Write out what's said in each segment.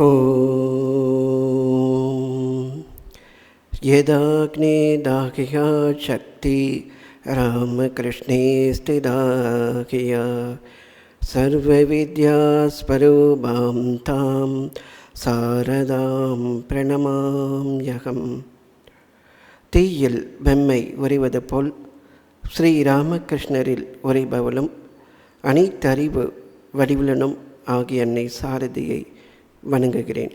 ஓம் யதாக்னே தாகியா சக்தி ராமகிருஷ்ணே ஸ்திதாகியா சர்வவித்யாஸ்வரூபாம் தாம் சாரதாம் பிரணமாம்யகம். தீயில் வெம்மை உறைவது போல் ஸ்ரீராமகிருஷ்ணரில் உறைபவளும் அனைத்தறிவு வடிவுலனும் ஆகிய அன்னை சாரதியை வணங்குகிறேன்.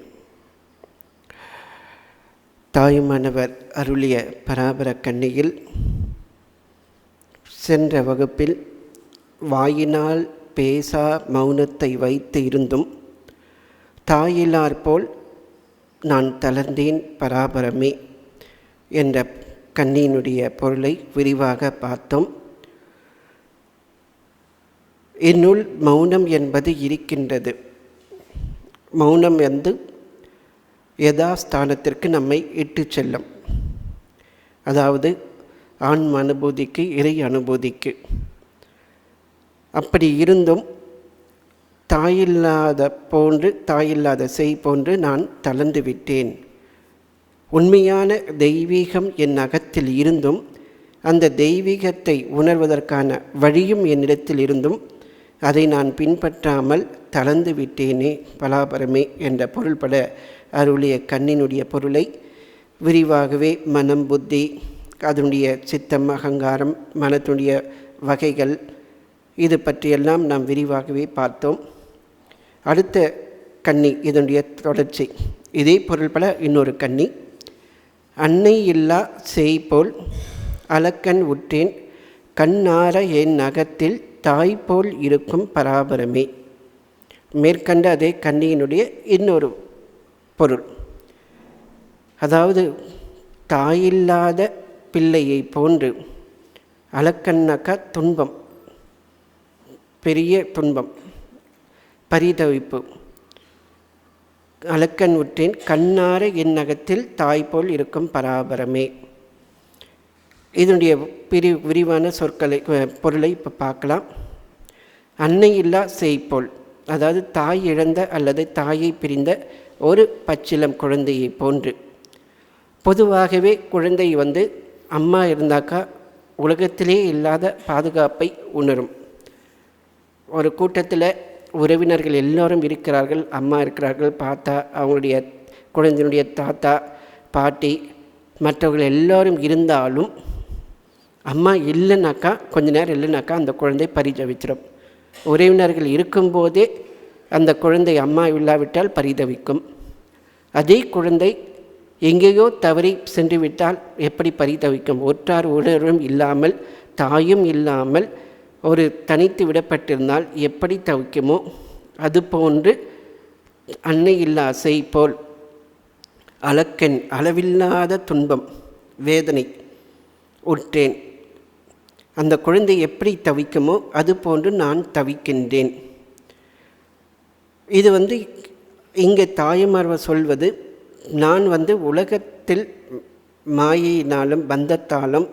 தாயுமானவர் அருளிய பராபர கண்ணியில் சென்ற வகுப்பில் வாயினால் பேசா மௌனத்தை வைத்து இருந்தும் தாயிலார் போல் நான் தளர்ந்தேன் பராபரமே என்ற கண்ணியினுடைய பொருளை விரிவாக பார்த்தோம். என்னுள் மௌனம் என்பது இருக்கின்றது. மௌனம் வந்து யதாஸ்தானத்திற்கு நம்மை இட்டு செல்லும். அதாவது ஆன்ம அனுபூதிக்கு, இறை அனுபூதிக்கு. அப்படி இருந்தும் தாயில்லாத செய் போன்று நான் தளர்ந்து விட்டேன். உண்மையான தெய்வீகம் என் அகத்தில் இருந்தும் அந்த தெய்வீகத்தை உணர்வதற்கான வழியும் என்னிடத்தில் இருந்தும் அதை நான் பின்பற்றாமல் தளர்ந்து விட்டேனே பலாபரமே என்ற பொருள்பட அருளிய கண்ணினுடைய பொருளை விரிவாகவே மனம், புத்தி, அதனுடைய சித்தம், அகங்காரம், மனத்துடைய வகைகள், இது பற்றியெல்லாம் நாம் விரிவாகவே பார்த்தோம். அடுத்த கண்ணி இதனுடைய தொடர்ச்சி. இதே பொருள்பட இன்னொரு கண்ணி. அன்னை இல்லா செய்போல் அலக்கன் உற்றேன் கண்ணார என் நகத்தில் தாய்போல் இருக்கும் பராபரமே. மேற்கண்ட அதே கண்ணியினுடைய இன்னொரு பொருள். அதாவது தாயில்லாத பிள்ளையை போன்று, அலக்கண்ணாக்கா துன்பம், பெரிய துன்பம், பரிதவிப்பு. அலக்கன் உற்றேன் கண்ணார என் நகத்தில் தாய்போல் இருக்கும் பராபரமே. இதனுடைய விரிவான சொற்களை, பொருளை இப்போ பார்க்கலாம். அன்னை இல்லா செய்போல், அதாவது தாய் இழந்த அல்லது தாயை பிரிந்த ஒரு பச்சிளம் குழந்தையை போன்று. பொதுவாகவே குழந்தை வந்து அம்மா இருந்தாக்கா உலகத்திலே இல்லாத பாதுகாப்பை உணரும். ஒரு கூட்டத்தில் உறவினர்கள் எல்லோரும் இருக்கிறார்கள், அம்மா இருக்கிறார்கள், பார்த்தா அவங்களுடைய குழந்தையினுடைய தாத்தா, பாட்டி, மற்றவர்கள் எல்லோரும் இருந்தாலும் அம்மா இல்லைனாக்கா, கொஞ்ச நேரம் இல்லைனாக்கா அந்த குழந்தை பரிதவிச்சிடும். உறவினர்கள் இருக்கும்போதே அந்த குழந்தை அம்மா இல்லாவிட்டால் பரிதவிக்கும். அதே குழந்தை எங்கேயோ தவறி சென்று விட்டால் எப்படி பரிதவிக்கும்? ஒற்றார் உணர்வும் இல்லாமல், தாயும் இல்லாமல் ஒரு தனித்து விடப்பட்டிருந்தால் எப்படி தவிக்குமோ அதுபோன்று அன்னை இல்லா செய் போல் அலக்கன் அளவில்லாத துன்பம், வேதனை உற்றேன். அந்த குழந்தை எப்படி தவிக்குமோ அதுபோன்று நான் தவிக்கின்றேன். இது வந்து இங்கே தாயுமார்வர் சொல்வது, நான் வந்து உலகத்தில் மாயையினாலும் பந்தத்தாலும்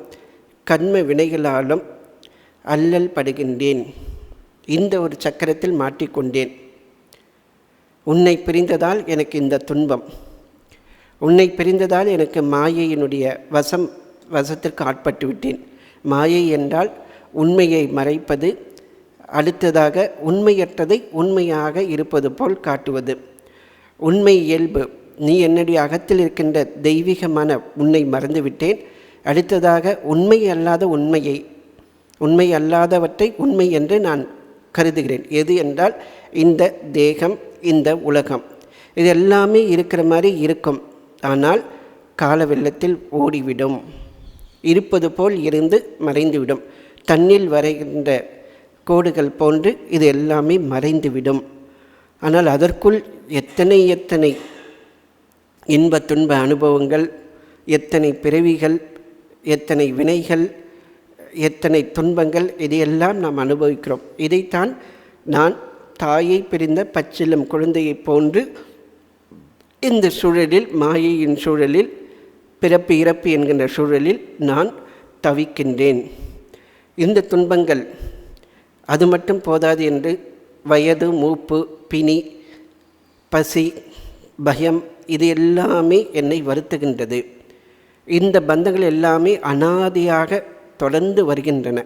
கர்ம வினைகளாலும் அல்லல் படுகின்றேன். இந்த ஒரு சக்கரத்தில் மாட்டிக்கொண்டேன். உன்னை பிரிந்ததால் எனக்கு இந்த துன்பம், உன்னை பிரிந்ததால் எனக்கு மாயையினுடைய வசத்திற்கு ஆட்பட்டு விட்டேன். மாயை என்றால் உண்மையை மறைப்பது, அடுத்ததாக உண்மையற்றதை உண்மையாக இருப்பது போல் காட்டுவது. உண்மை இயல்பு, நீ என்னுடைய அகத்தில் இருக்கின்ற தெய்வீகமான உன்னை மறந்துவிட்டேன். அடுத்ததாக உண்மை அல்லாதவற்றை உண்மை என்று நான் கருதுகிறேன். எது என்றால் இந்த தேகம், இந்த உலகம், இது எல்லாமே இருக்கிற மாதிரி இருக்கும், ஆனால் கால வெள்ளத்தில் ஓடிவிடும். இருப்பது போல் இருந்து மறைந்துவிடும். தன்னில் வரைகின்ற கோடுகள் போன்று இது எல்லாமே மறைந்துவிடும். ஆனால் அதற்குள் எத்தனை இன்ப துன்ப அனுபவங்கள், எத்தனை பிறவிகள், எத்தனை வினைகள், எத்தனை துன்பங்கள், இதையெல்லாம் நாம் அனுபவிக்கிறோம். இதைத்தான் நான் தாயை பிரிந்த பச்சிலம் குழந்தையை போன்று இந்த சூழலில், மாயையின் சூழலில், பிறப்பு இறப்பு என்கின்ற சூழலில் நான் தவிக்கின்றேன். இந்த துன்பங்கள் அது மட்டும் போதாது என்று வயது, மூப்பு, பிணி, பசி, பயம், இது எல்லாமே என்னை வருத்துகின்றது. இந்த பந்தங்கள் எல்லாமே அனாதியாக தொடர்ந்து வருகின்றன.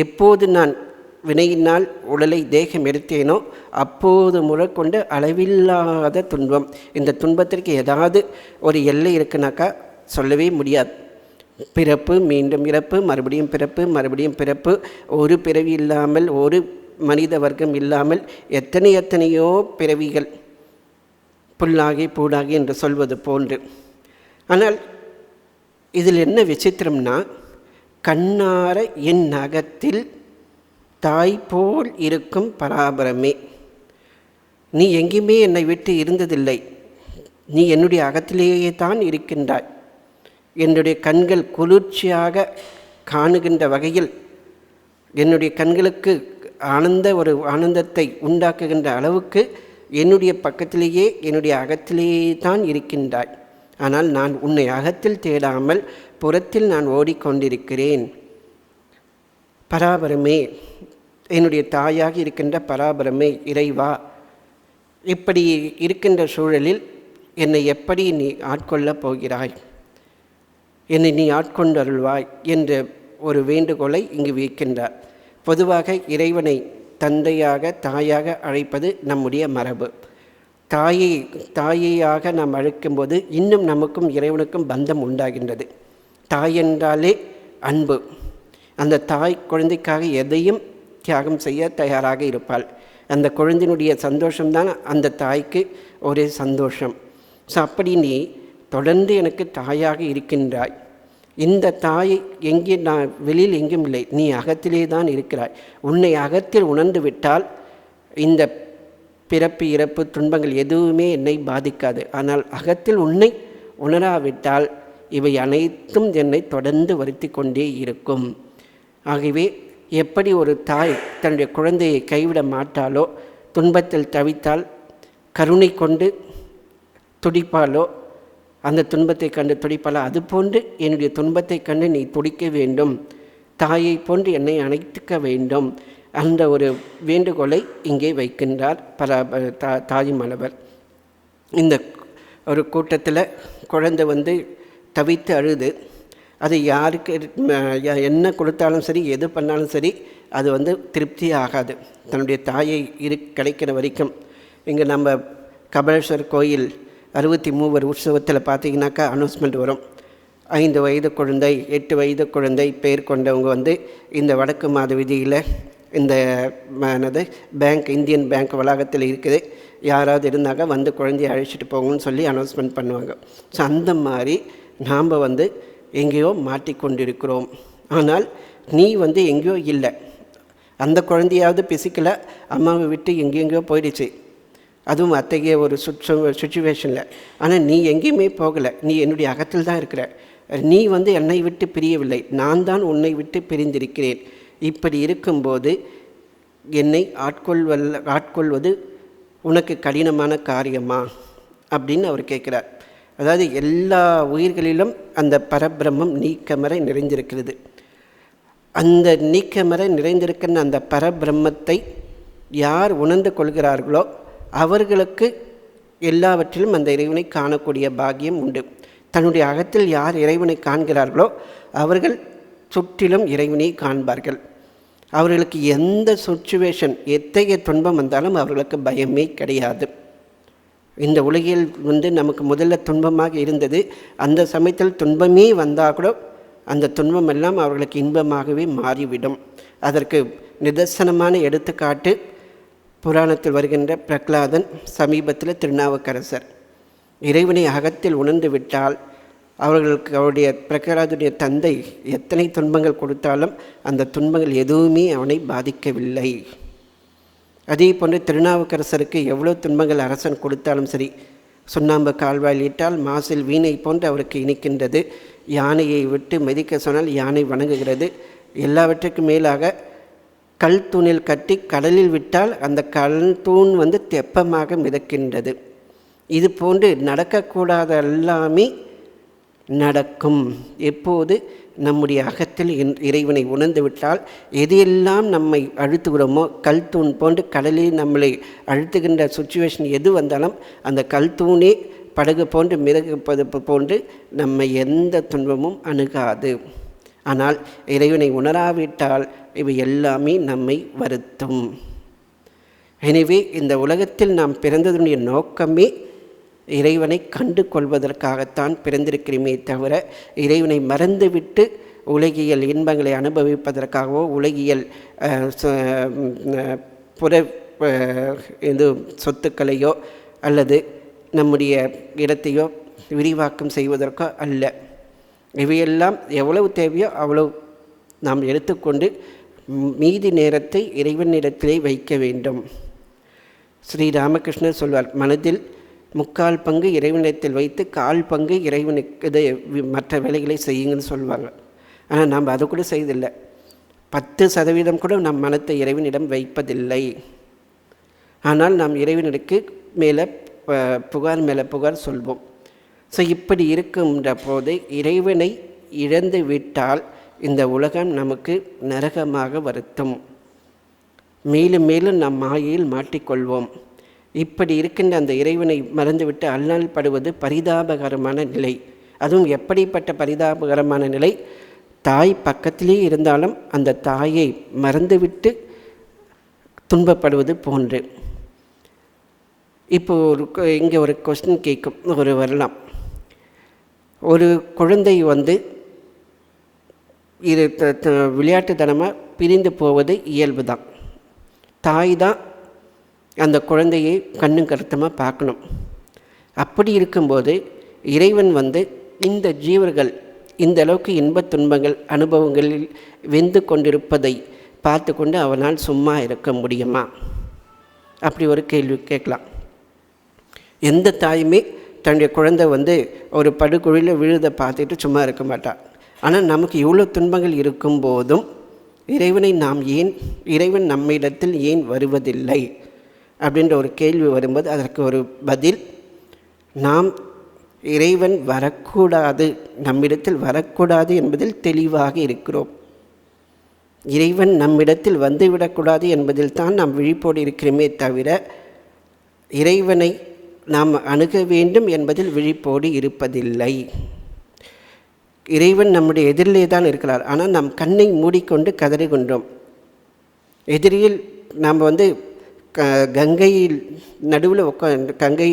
எப்போது நான் வினையினால் உடலை தேகம் எடுத்தேனோ அப்போது முதற்கொண்டு அளவில்லாத துன்பம். இந்த துன்பத்திற்கு ஏதாவது ஒரு எல்லை இருக்குனாக்கா சொல்லவே முடியாது. பிறப்பு, மீண்டும் இறப்பு, மறுபடியும் பிறப்பு, மறுபடியும் பிறப்பு, ஒரு பிறவி இல்லாமல், ஒரு மனித வர்க்கம் இல்லாமல் எத்தனையோ பிறவிகள், புல்லாகி பூடாகி என்று சொல்வது போன்று. ஆனால் இதில் என்ன விசித்திரம்னா, கண்ணார என் அகத்தில் தாய் போல் இருக்கும் பராபரமே, நீ எங்கேயுமே என்னை விட்டு இருந்ததில்லை, நீ என்னுடைய அகத்திலேயே தான் இருக்கின்றாய். என்னுடைய கண்கள் குளிர்ச்சியாக காணுகின்ற வகையில், என்னுடைய கண்களுக்கு ஒரு ஆனந்தத்தை உண்டாக்குகின்ற அளவுக்கு என்னுடைய பக்கத்திலேயே, என்னுடைய அகத்திலேயே தான் இருக்கின்றாய். ஆனால் நான் உன்னை அகத்தில் தேடாமல் புறத்தில் நான் ஓடிக்கொண்டிருக்கிறேன். பராபரமே, என்னுடைய தாயாக இருக்கின்ற பராபரமே, இறைவா, இப்படி இருக்கின்ற சூழலில் என்னை எப்படி நீ ஆட்கொள்ளப் போகிறாய், என்னை நீ ஆட்கொண்டு அருள்வாய் என்ற ஒரு வேண்டுகோளை இங்கு வைக்கின்றார். பொதுவாக இறைவனை தந்தையாக தாயாக அழைப்பது நம்முடைய மரபு. தாயையாக நாம் அழைக்கும்போது இன்னும் நமக்கும் இறைவனுக்கும் பந்தம் உண்டாகின்றது. தாய் என்றாலே அன்பு. அந்த தாய் குழந்தைக்காக எதையும் தியாகம் செய்ய தயாராக இருப்பாள். அந்த குழந்தையினுடைய சந்தோஷம்தான் அந்த தாய்க்கு ஒரே சந்தோஷம். ஸோ அப்படி நீ தொடர்ந்து எனக்கு தாயாக இருக்கின்றாய். இந்த தாயை எங்கே, நான் வெளியில் எங்கும் இல்லை, நீ அகத்திலே தான் இருக்கிறாய். உன்னை அகத்தில் உணர்ந்து விட்டால் இந்த பிறப்பு இறப்பு துன்பங்கள் எதுவுமே என்னை பாதிக்காது. ஆனால் அகத்தில் உன்னை உணராவிட்டால் இவை அனைத்தும் என்னை தொடர்ந்து வருத்தி கொண்டே இருக்கும். ஆகவே எப்படி ஒரு தாய் தன்னுடைய குழந்தையை கைவிட மாட்டாளோ, துன்பத்தில் தவித்தால் கருணை கொண்டு துடிப்பாலோ, அந்த துன்பத்தை கண்டு துடிப்பாலோ, அதுபோன்று என்னுடைய துன்பத்தை கண்டு நீ துடிக்க வேண்டும், தாயை போன்று என்னை அணைத்துக்க வேண்டும். அந்த ஒரு வேண்டுகோளை இங்கே வைக்கின்றார் தாயுமானவர். இந்த ஒரு கூட்டத்தில் குழந்தை தவித்து அழுது, அது யாருக்கு என்ன கொடுத்தாலும் சரி, எது பண்ணாலும் சரி, அது திருப்தி ஆகாது. தன்னுடைய தாயை கிடைக்கிற வரைக்கும். இங்கே நம்ம கபாலீஸ்வரர் கோயில் 63 உற்சவத்தில் பார்த்தீங்கன்னாக்கா அனௌன்ஸ்மெண்ட் வரும். 5 வயது குழந்தை, 8 வயது குழந்தை பேர் கொண்டவங்க இந்த வடக்கு மாத விதியில் இந்த பேங்க், இந்தியன் பேங்க் வளாகத்தில் இருக்குது, யாராவது இருந்தாங்க குழந்தையை அழைச்சிட்டு போங்கன்னு சொல்லி அனௌன்ஸ்மெண்ட் பண்ணுவாங்க. ஸோ அந்த மாதிரி நாம் எங்கேயோ மாட்டிக்கொண்டிருக்கிறோம். ஆனால் நீ எங்கேயோ இல்லை. அந்த குழந்தையாவது பிசிக்கலாக அம்மாவை விட்டு எங்கெங்கேயோ போயிடுச்சு, அதுவும் அத்தகைய ஒரு சுச்சுவேஷனில். ஆனால் நீ எங்கேயுமே போகலை, நீ என்னுடைய அகத்தில் தான் இருக்கிற. நீ என்னை விட்டு பிரியவில்லை, நான் தான் உன்னை விட்டு பிரிந்திருக்கிறேன். இப்படி இருக்கும்போது என்னை ஆட்கொள்வது உனக்கு கடினமான காரியமா அப்படின்னு அவர் கேட்குறார். அதாவது எல்லா உயிர்களிலும் அந்த பரபிரம்மம் நீக்கமர நிறைந்திருக்கிறது. அந்த நீக்கமர நிறைந்திருக்கிற அந்த பரபிரம்மத்தை யார் உணர்ந்து கொள்கிறார்களோ அவர்களுக்கு எல்லாவற்றிலும் அந்த இறைவனை காணக்கூடிய பாக்கியம் உண்டு. தன்னுடைய அகத்தில் யார் இறைவனை காண்கிறார்களோ அவர்கள் சுற்றிலும் இறைவனை காண்பார்கள். அவர்களுக்கு எந்த சுச்சுவேஷன், எத்தகைய துன்பம் வந்தாலும் அவர்களுக்கு பயமே கிடையாது. இந்த உலகில் நமக்கு முதல்ல துன்பமாக இருந்தது. அந்த சமயத்தில் துன்பமே வந்தால் கூட அந்த துன்பம் எல்லாம் அவர்களுக்கு இன்பமாகவே மாறிவிடும். அதற்கு நிதர்சனமான எடுத்துக்காட்டு புராணத்தில் வருகின்ற பிரகலாதன், சமீபத்தில் திருநாவுக்கரசர். இறைவனை அகத்தில் உணர்ந்து விட்டால் அவர்களுக்கு அவருடைய பிரகலாதுடைய தந்தை எத்தனை துன்பங்கள் கொடுத்தாலும் அந்த துன்பங்கள் எதுவுமே அவனை பாதிக்கவில்லை. அதே போன்று திருநாவுக்கரசருக்கு எவ்வளோ துன்பங்கள் அரசன் கொடுத்தாலும் சரி, சுண்ணாம்பு கால்வாயில் இட்டால் மாசில் வீணை போன்று அவருக்கு இனிக்கின்றது. யானையை விட்டு மிதிக்க சொன்னால் யானை வணங்குகிறது. எல்லாவற்றுக்கும் மேலாக கல் தூணில் கட்டி கடலில் விட்டால் அந்த கல் தூண் தெப்பமாக மிதக்கின்றது. இது போன்று நடக்கக்கூடாத எல்லாமே நடக்கும். எப்போது நம்முடைய அகத்தில் இறைவனை உணர்ந்து விட்டால் எதையெல்லாம் நம்மை அழுத்துகிறோமோ, கல் தூண் போன்று கடலில் நம்மளை அழுத்துகின்ற சுச்சுவேஷன் எது வந்தாலும் அந்த கல் தூணே படகு போன்று மிதப்பது போன்று நம்மை எந்த துன்பமும் அணுகாது. ஆனால் இறைவனை உணராவிட்டால் இவை எல்லாமே நம்மை வருத்தும். எனவே இந்த உலகத்தில் நாம் பிறந்ததனுடைய நோக்கமே இறைவனை கண்டு கொள்வதற்காகத்தான் பிறந்திருக்கிறோமே தவிர இறைவனை மறந்துவிட்டு உலகியல் இன்பங்களை அனுபவிப்பதற்காகவோ உலகியல் புற இது சொத்துக்களையோ அல்லது நம்முடைய இடத்தையோ விரிவாக்கம் செய்வதற்கோ அல்ல. இவையெல்லாம் எவ்வளவு தேவையோ அவ்வளவு நாம் எடுத்துக்கொண்டு மீதி நேரத்தை இறைவனிடத்திலே வைக்க வேண்டும். ஸ்ரீ ராமகிருஷ்ணர் சொல்வார், மனதில் 3/4 பங்கு இறைவனிடத்தில் வைத்து 1/4 பங்கு இறைவனுக்கு இதை மற்ற வேலைகளை செய்யுங்கன்னு சொல்லுவாங்க. ஆனால் நாம் அது கூட செய்வதில்லை. 10% கூட நம் மனத்தை இறைவனிடம் வைப்பதில்லை. ஆனால் நாம் இறைவனுக்கு மேலே புகார் சொல்வோம். ஸோ இப்படி இருக்குன்ற போது இறைவனை இழந்து விட்டால் இந்த உலகம் நமக்கு நரகமாக வருத்தும். மேலும் மேலும் நாம் மாயையில் மாட்டிக்கொள்வோம். இப்படி இருக்கின்ற அந்த இறைவனை மறந்துவிட்டு அல்லல் படுவது பரிதாபகரமான நிலை. அதுவும் எப்படிப்பட்ட பரிதாபகரமான நிலை? தாய் பக்கத்திலே இருந்தாலும் அந்த தாயை மறந்துவிட்டு துன்பப்படுவது போன்று. இப்போ இங்கே ஒரு கொஸ்டின் கேட்கும் ஒரு வரலாம். ஒரு குழந்தை இது விளையாட்டுத்தனமாக பிரிந்து போவது இயல்பு தான். தாய் தான் அந்த குழந்தையை கண்ணும் கருத்தமாக பார்க்கணும். அப்படி இருக்கும்போது இறைவன் இந்த ஜீவர்கள் இந்த அளவுக்கு இன்பத் துன்பங்கள் அனுபவங்களில் வெந்து கொண்டிருப்பதை பார்த்து கொண்டு அவனால் சும்மா இருக்க முடியுமா? அப்படி ஒரு கேள்வி கேட்கலாம். எந்த தாயுமே தன்னுடைய குழந்தை ஒரு படுகுழியில் விழுதை பார்த்துட்டு சும்மா இருக்க மாட்டாள். ஆனால் நமக்கு இவ்வளோ துன்பங்கள் இருக்கும்போதும் இறைவன் நம்மிடத்தில் ஏன் வருவதில்லை அப்படின்ற ஒரு கேள்வி வரும்போது அதற்கு ஒரு பதில், நாம் இறைவன் வரக்கூடாது, நம்மிடத்தில் வரக்கூடாது என்பதில் தெளிவாக இருக்கிறோம். இறைவன் நம்மிடத்தில் வந்துவிடக்கூடாது என்பதில் தான் நாம் விழிப்போடு இருக்கிறோமே தவிர இறைவனை நாம் அணுக வேண்டும் என்பதில் விழிப்போடு இருப்பதில்லை. இறைவன் நம்முடைய எதிரிலே தான் இருக்கிறார். ஆனால் நாம் கண்ணை மூடிக்கொண்டு கதறிக்கொண்டோம். எதிரியில் நாம் கங்கையில் நடுவில் உட்காந்து கங்கை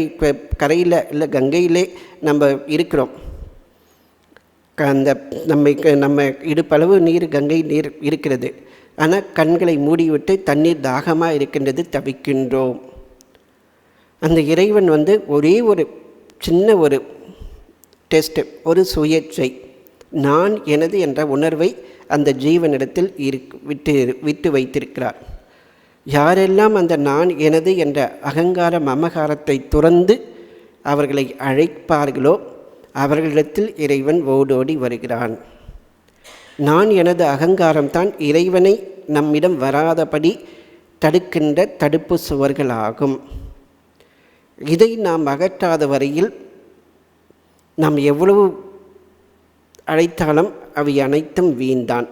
கரையில் இல்லை கங்கையிலே நம்ம இருக்கிறோம். நம்ம இடுப்பளவு நீர் கங்கை நீர் இருக்கிறது. ஆனால் கண்களை மூடிவிட்டு தண்ணீர் தாகமாக இருக்கின்றது, தவிக்கின்றோம். அந்த இறைவன் ஒரே ஒரு சின்ன ஒரு டெஸ்ட்டு, ஒரு சுயேட்சை, நான் எனது என்ற உணர்வை அந்த ஜீவனிடத்தில் விட்டு வைத்திருக்கிறார். யாரெல்லாம் அந்த நான் எனது என்ற அகங்கார மமகாரத்தை துறந்து அவர்களை அழைப்பார்களோ அவர்களிடத்தில் இறைவன் ஓடோடி வருகிறான். நான் எனது அகங்காரம்தான் இறைவனை நம்மிடம் வராதபடி தடுக்கின்ற தடுப்பு சுவர்களாகும். இதை நாம் அகற்றாத வரையில் நாம் எவ்வளவு அழைத்தாலும் அவை அனைத்தும் வீண்தான்.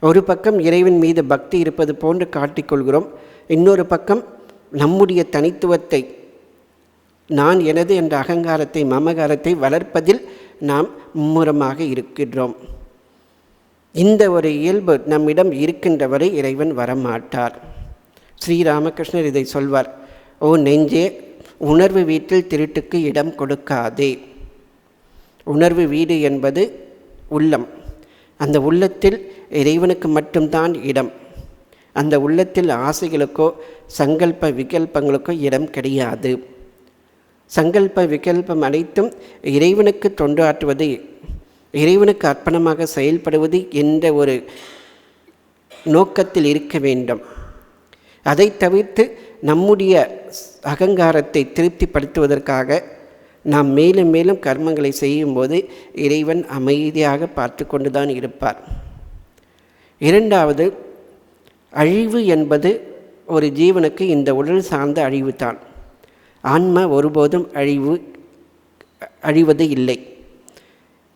ஒரு பக்கம் இறைவன் மீது பக்தி இருப்பது போன்று காட்டிக்கொள்கிறோம். இன்னொரு பக்கம் நம்முடைய தனித்துவத்தை, நான் எனது என்ற அகங்காரத்தை மமகாரத்தை வளர்ப்பதில் நாம் மும்முரமாக இருக்கின்றோம். இந்த ஒரு இயல்பு நம்மிடம் இருக்கின்ற வரை இறைவன் வரமாட்டார். ஸ்ரீராமகிருஷ்ணர் இதை சொல்வார், ஓ நெஞ்சே, உணர்வு வீட்டில் திருட்டுக்கு இடம் கொடுக்காதே. உணர்வு வீடு என்பது உள்ளம். அந்த உள்ளத்தில் இறைவனுக்கு மட்டும்தான் இடம். அந்த உள்ளத்தில் ஆசைகளுக்கோ சங்கல்ப விகல்பங்களுக்கோ இடம் கிடையாது. சங்கல்ப விகல்பம் அனைத்தும் இறைவனுக்கு தொண்டாற்றுவது, இறைவனுக்கு அர்ப்பணமாக செயல்படுவது என்ற ஒரு நோக்கத்தில் இருக்க வேண்டும். அதை தவிர்த்து நம்முடைய அகங்காரத்தை திருப்திப்படுத்துவதற்காக நாம் மேலும் மேலும் கர்மங்களை செய்யும்போது இறைவன் அமைதியாக பார்த்து கொண்டு தான் இருப்பார். இரண்டாவது, அழிவு என்பது ஒரு ஜீவனுக்கு இந்த உடல் சார்ந்த அழிவு தான். ஆன்மா ஒருபோதும் அழிவது இல்லை.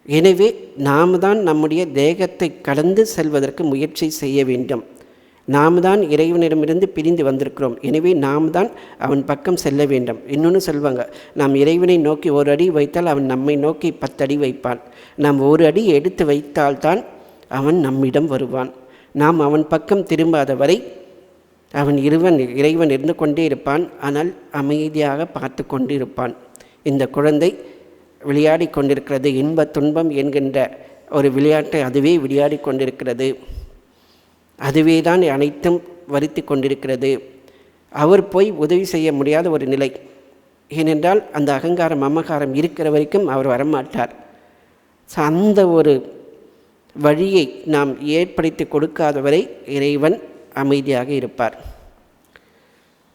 எனவே நாம் தான் நம்முடைய தேகத்தை கடந்து செல்வதற்கு முயற்சி செய்ய வேண்டும். நாம் தான் இறைவனிடமிருந்து பிரிந்து வந்திருக்கிறோம். எனவே நாம் தான் அவன் பக்கம் செல்ல வேண்டும். இன்னொன்று சொல்வாங்க, நாம் இறைவனை நோக்கி ஒரு அடி வைத்தால் அவன் நம்மை நோக்கி 10 அடி வைப்பான். நாம் ஒரு அடி எடுத்து வைத்தால்தான் அவன் நம்மிடம் வருவான். நாம் அவன் பக்கம் திரும்பாத வரை அவன் இறைவன் இருந்து கொண்டே இருப்பான். ஆனால் அமைதியாக பார்த்து கொண்டு இருப்பான். இந்த குழந்தை விளையாடி கொண்டிருக்கிறது. இன்ப துன்பம் என்கின்ற ஒரு விளையாட்டை அதுவே விளையாடி கொண்டிருக்கிறது. அதுவே தான் அனைத்தும் வருத்தி கொண்டிருக்கிறது. அவர் போய் உதவி செய்ய முடியாத ஒரு நிலை. ஏனென்றால் அந்த அகங்காரம் மமகாரம் இருக்கிற வரைக்கும் அவர் வரமாட்டார். அந்த ஒரு வழியை நாம் ஏற்படுத்தி கொடுக்காதவரை இறைவன் அமைதியாக இருப்பார்.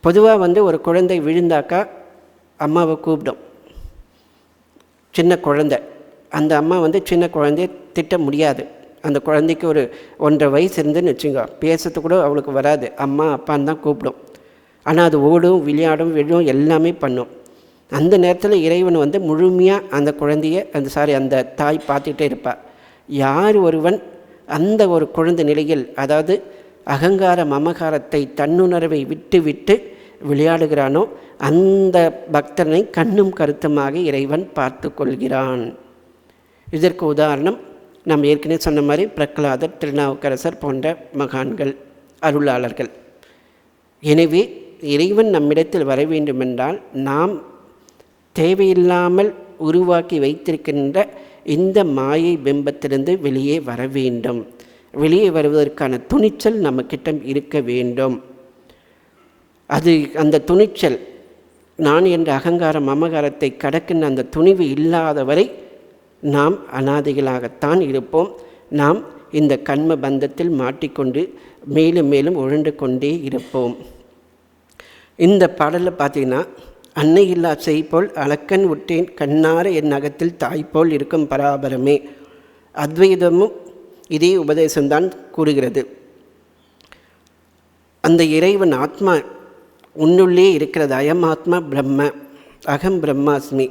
பொதுவாக ஒரு குழந்தை விழுந்தாக்கா அம்மாவை கூப்பிடும். சின்ன குழந்தை, அந்த அம்மா சின்ன குழந்தைய திட்ட முடியாது. அந்த குழந்தைக்கு ஒரு 1.5 வயசு இருந்துன்னு வச்சுங்க, பேசுறது கூட அவளுக்கு வராது, அம்மா அப்பான்னு தான் கூப்பிடும். ஆனால் அது ஓடும், விளையாடும், விழும், எல்லாமே பண்ணும். அந்த நேரத்தில் இறைவன் முழுமையாக அந்த குழந்தைய அந்த தாய் பார்த்துக்கிட்டே இருப்பார். யார் ஒருவன் அந்த ஒரு குழந்தை நிலையில், அதாவது அகங்கார மமகாரத்தை தன்னுணர்வை விட்டு விட்டு விளையாடுகிறானோ அந்த பக்தனை கண்ணும் கருத்துமாக இறைவன் பார்த்து கொள்கிறான். இதற்கு உதாரணம் நாம் ஏற்கனவே சொன்ன மாதிரி பிரகலாதர், திருநாவுக்கரசர் போன்ற மகான்கள், அருளாளர்கள். எனவே இறைவன் நம்மிடத்தில் வர வேண்டுமென்றால் நாம் தேவையில்லாமல் உருவாக்கி வைத்திருக்கின்ற இந்த மாயை பிம்பத்திலிருந்து வெளியே வர வேண்டும். வெளியே வருவதற்கான துணிச்சல் நம்மக்கிட்ட இருக்க வேண்டும். அந்த துணிச்சல், நான் என்ற அகங்கார மமகாரத்தை கடக்கின்ற அந்த துணிவு இல்லாதவரை நாம் அனாதைகளாகத்தான் இருப்போம். நாம் இந்த கண்ம பந்தத்தில் மாட்டிக்கொண்டு மேலும் மேலும் உழண்டு கொண்டே இருப்போம். இந்த பாடலில் பார்த்தீங்கன்னா, அன்னை இல்லா செய்போல் அளக்கன் விட்டேன் கண்ணார என் அகத்தில் தாய்போல் இருக்கும் பராபரமே. அத்வைதமும் இதே உபதேசம்தான் கூறுகிறது. அந்த இறைவன் ஆத்மா உன்னுள்ளே இருக்கிறது. அயம் ஆத்மா பிரம்ம, அகம் பிரம்மாஸ்மி.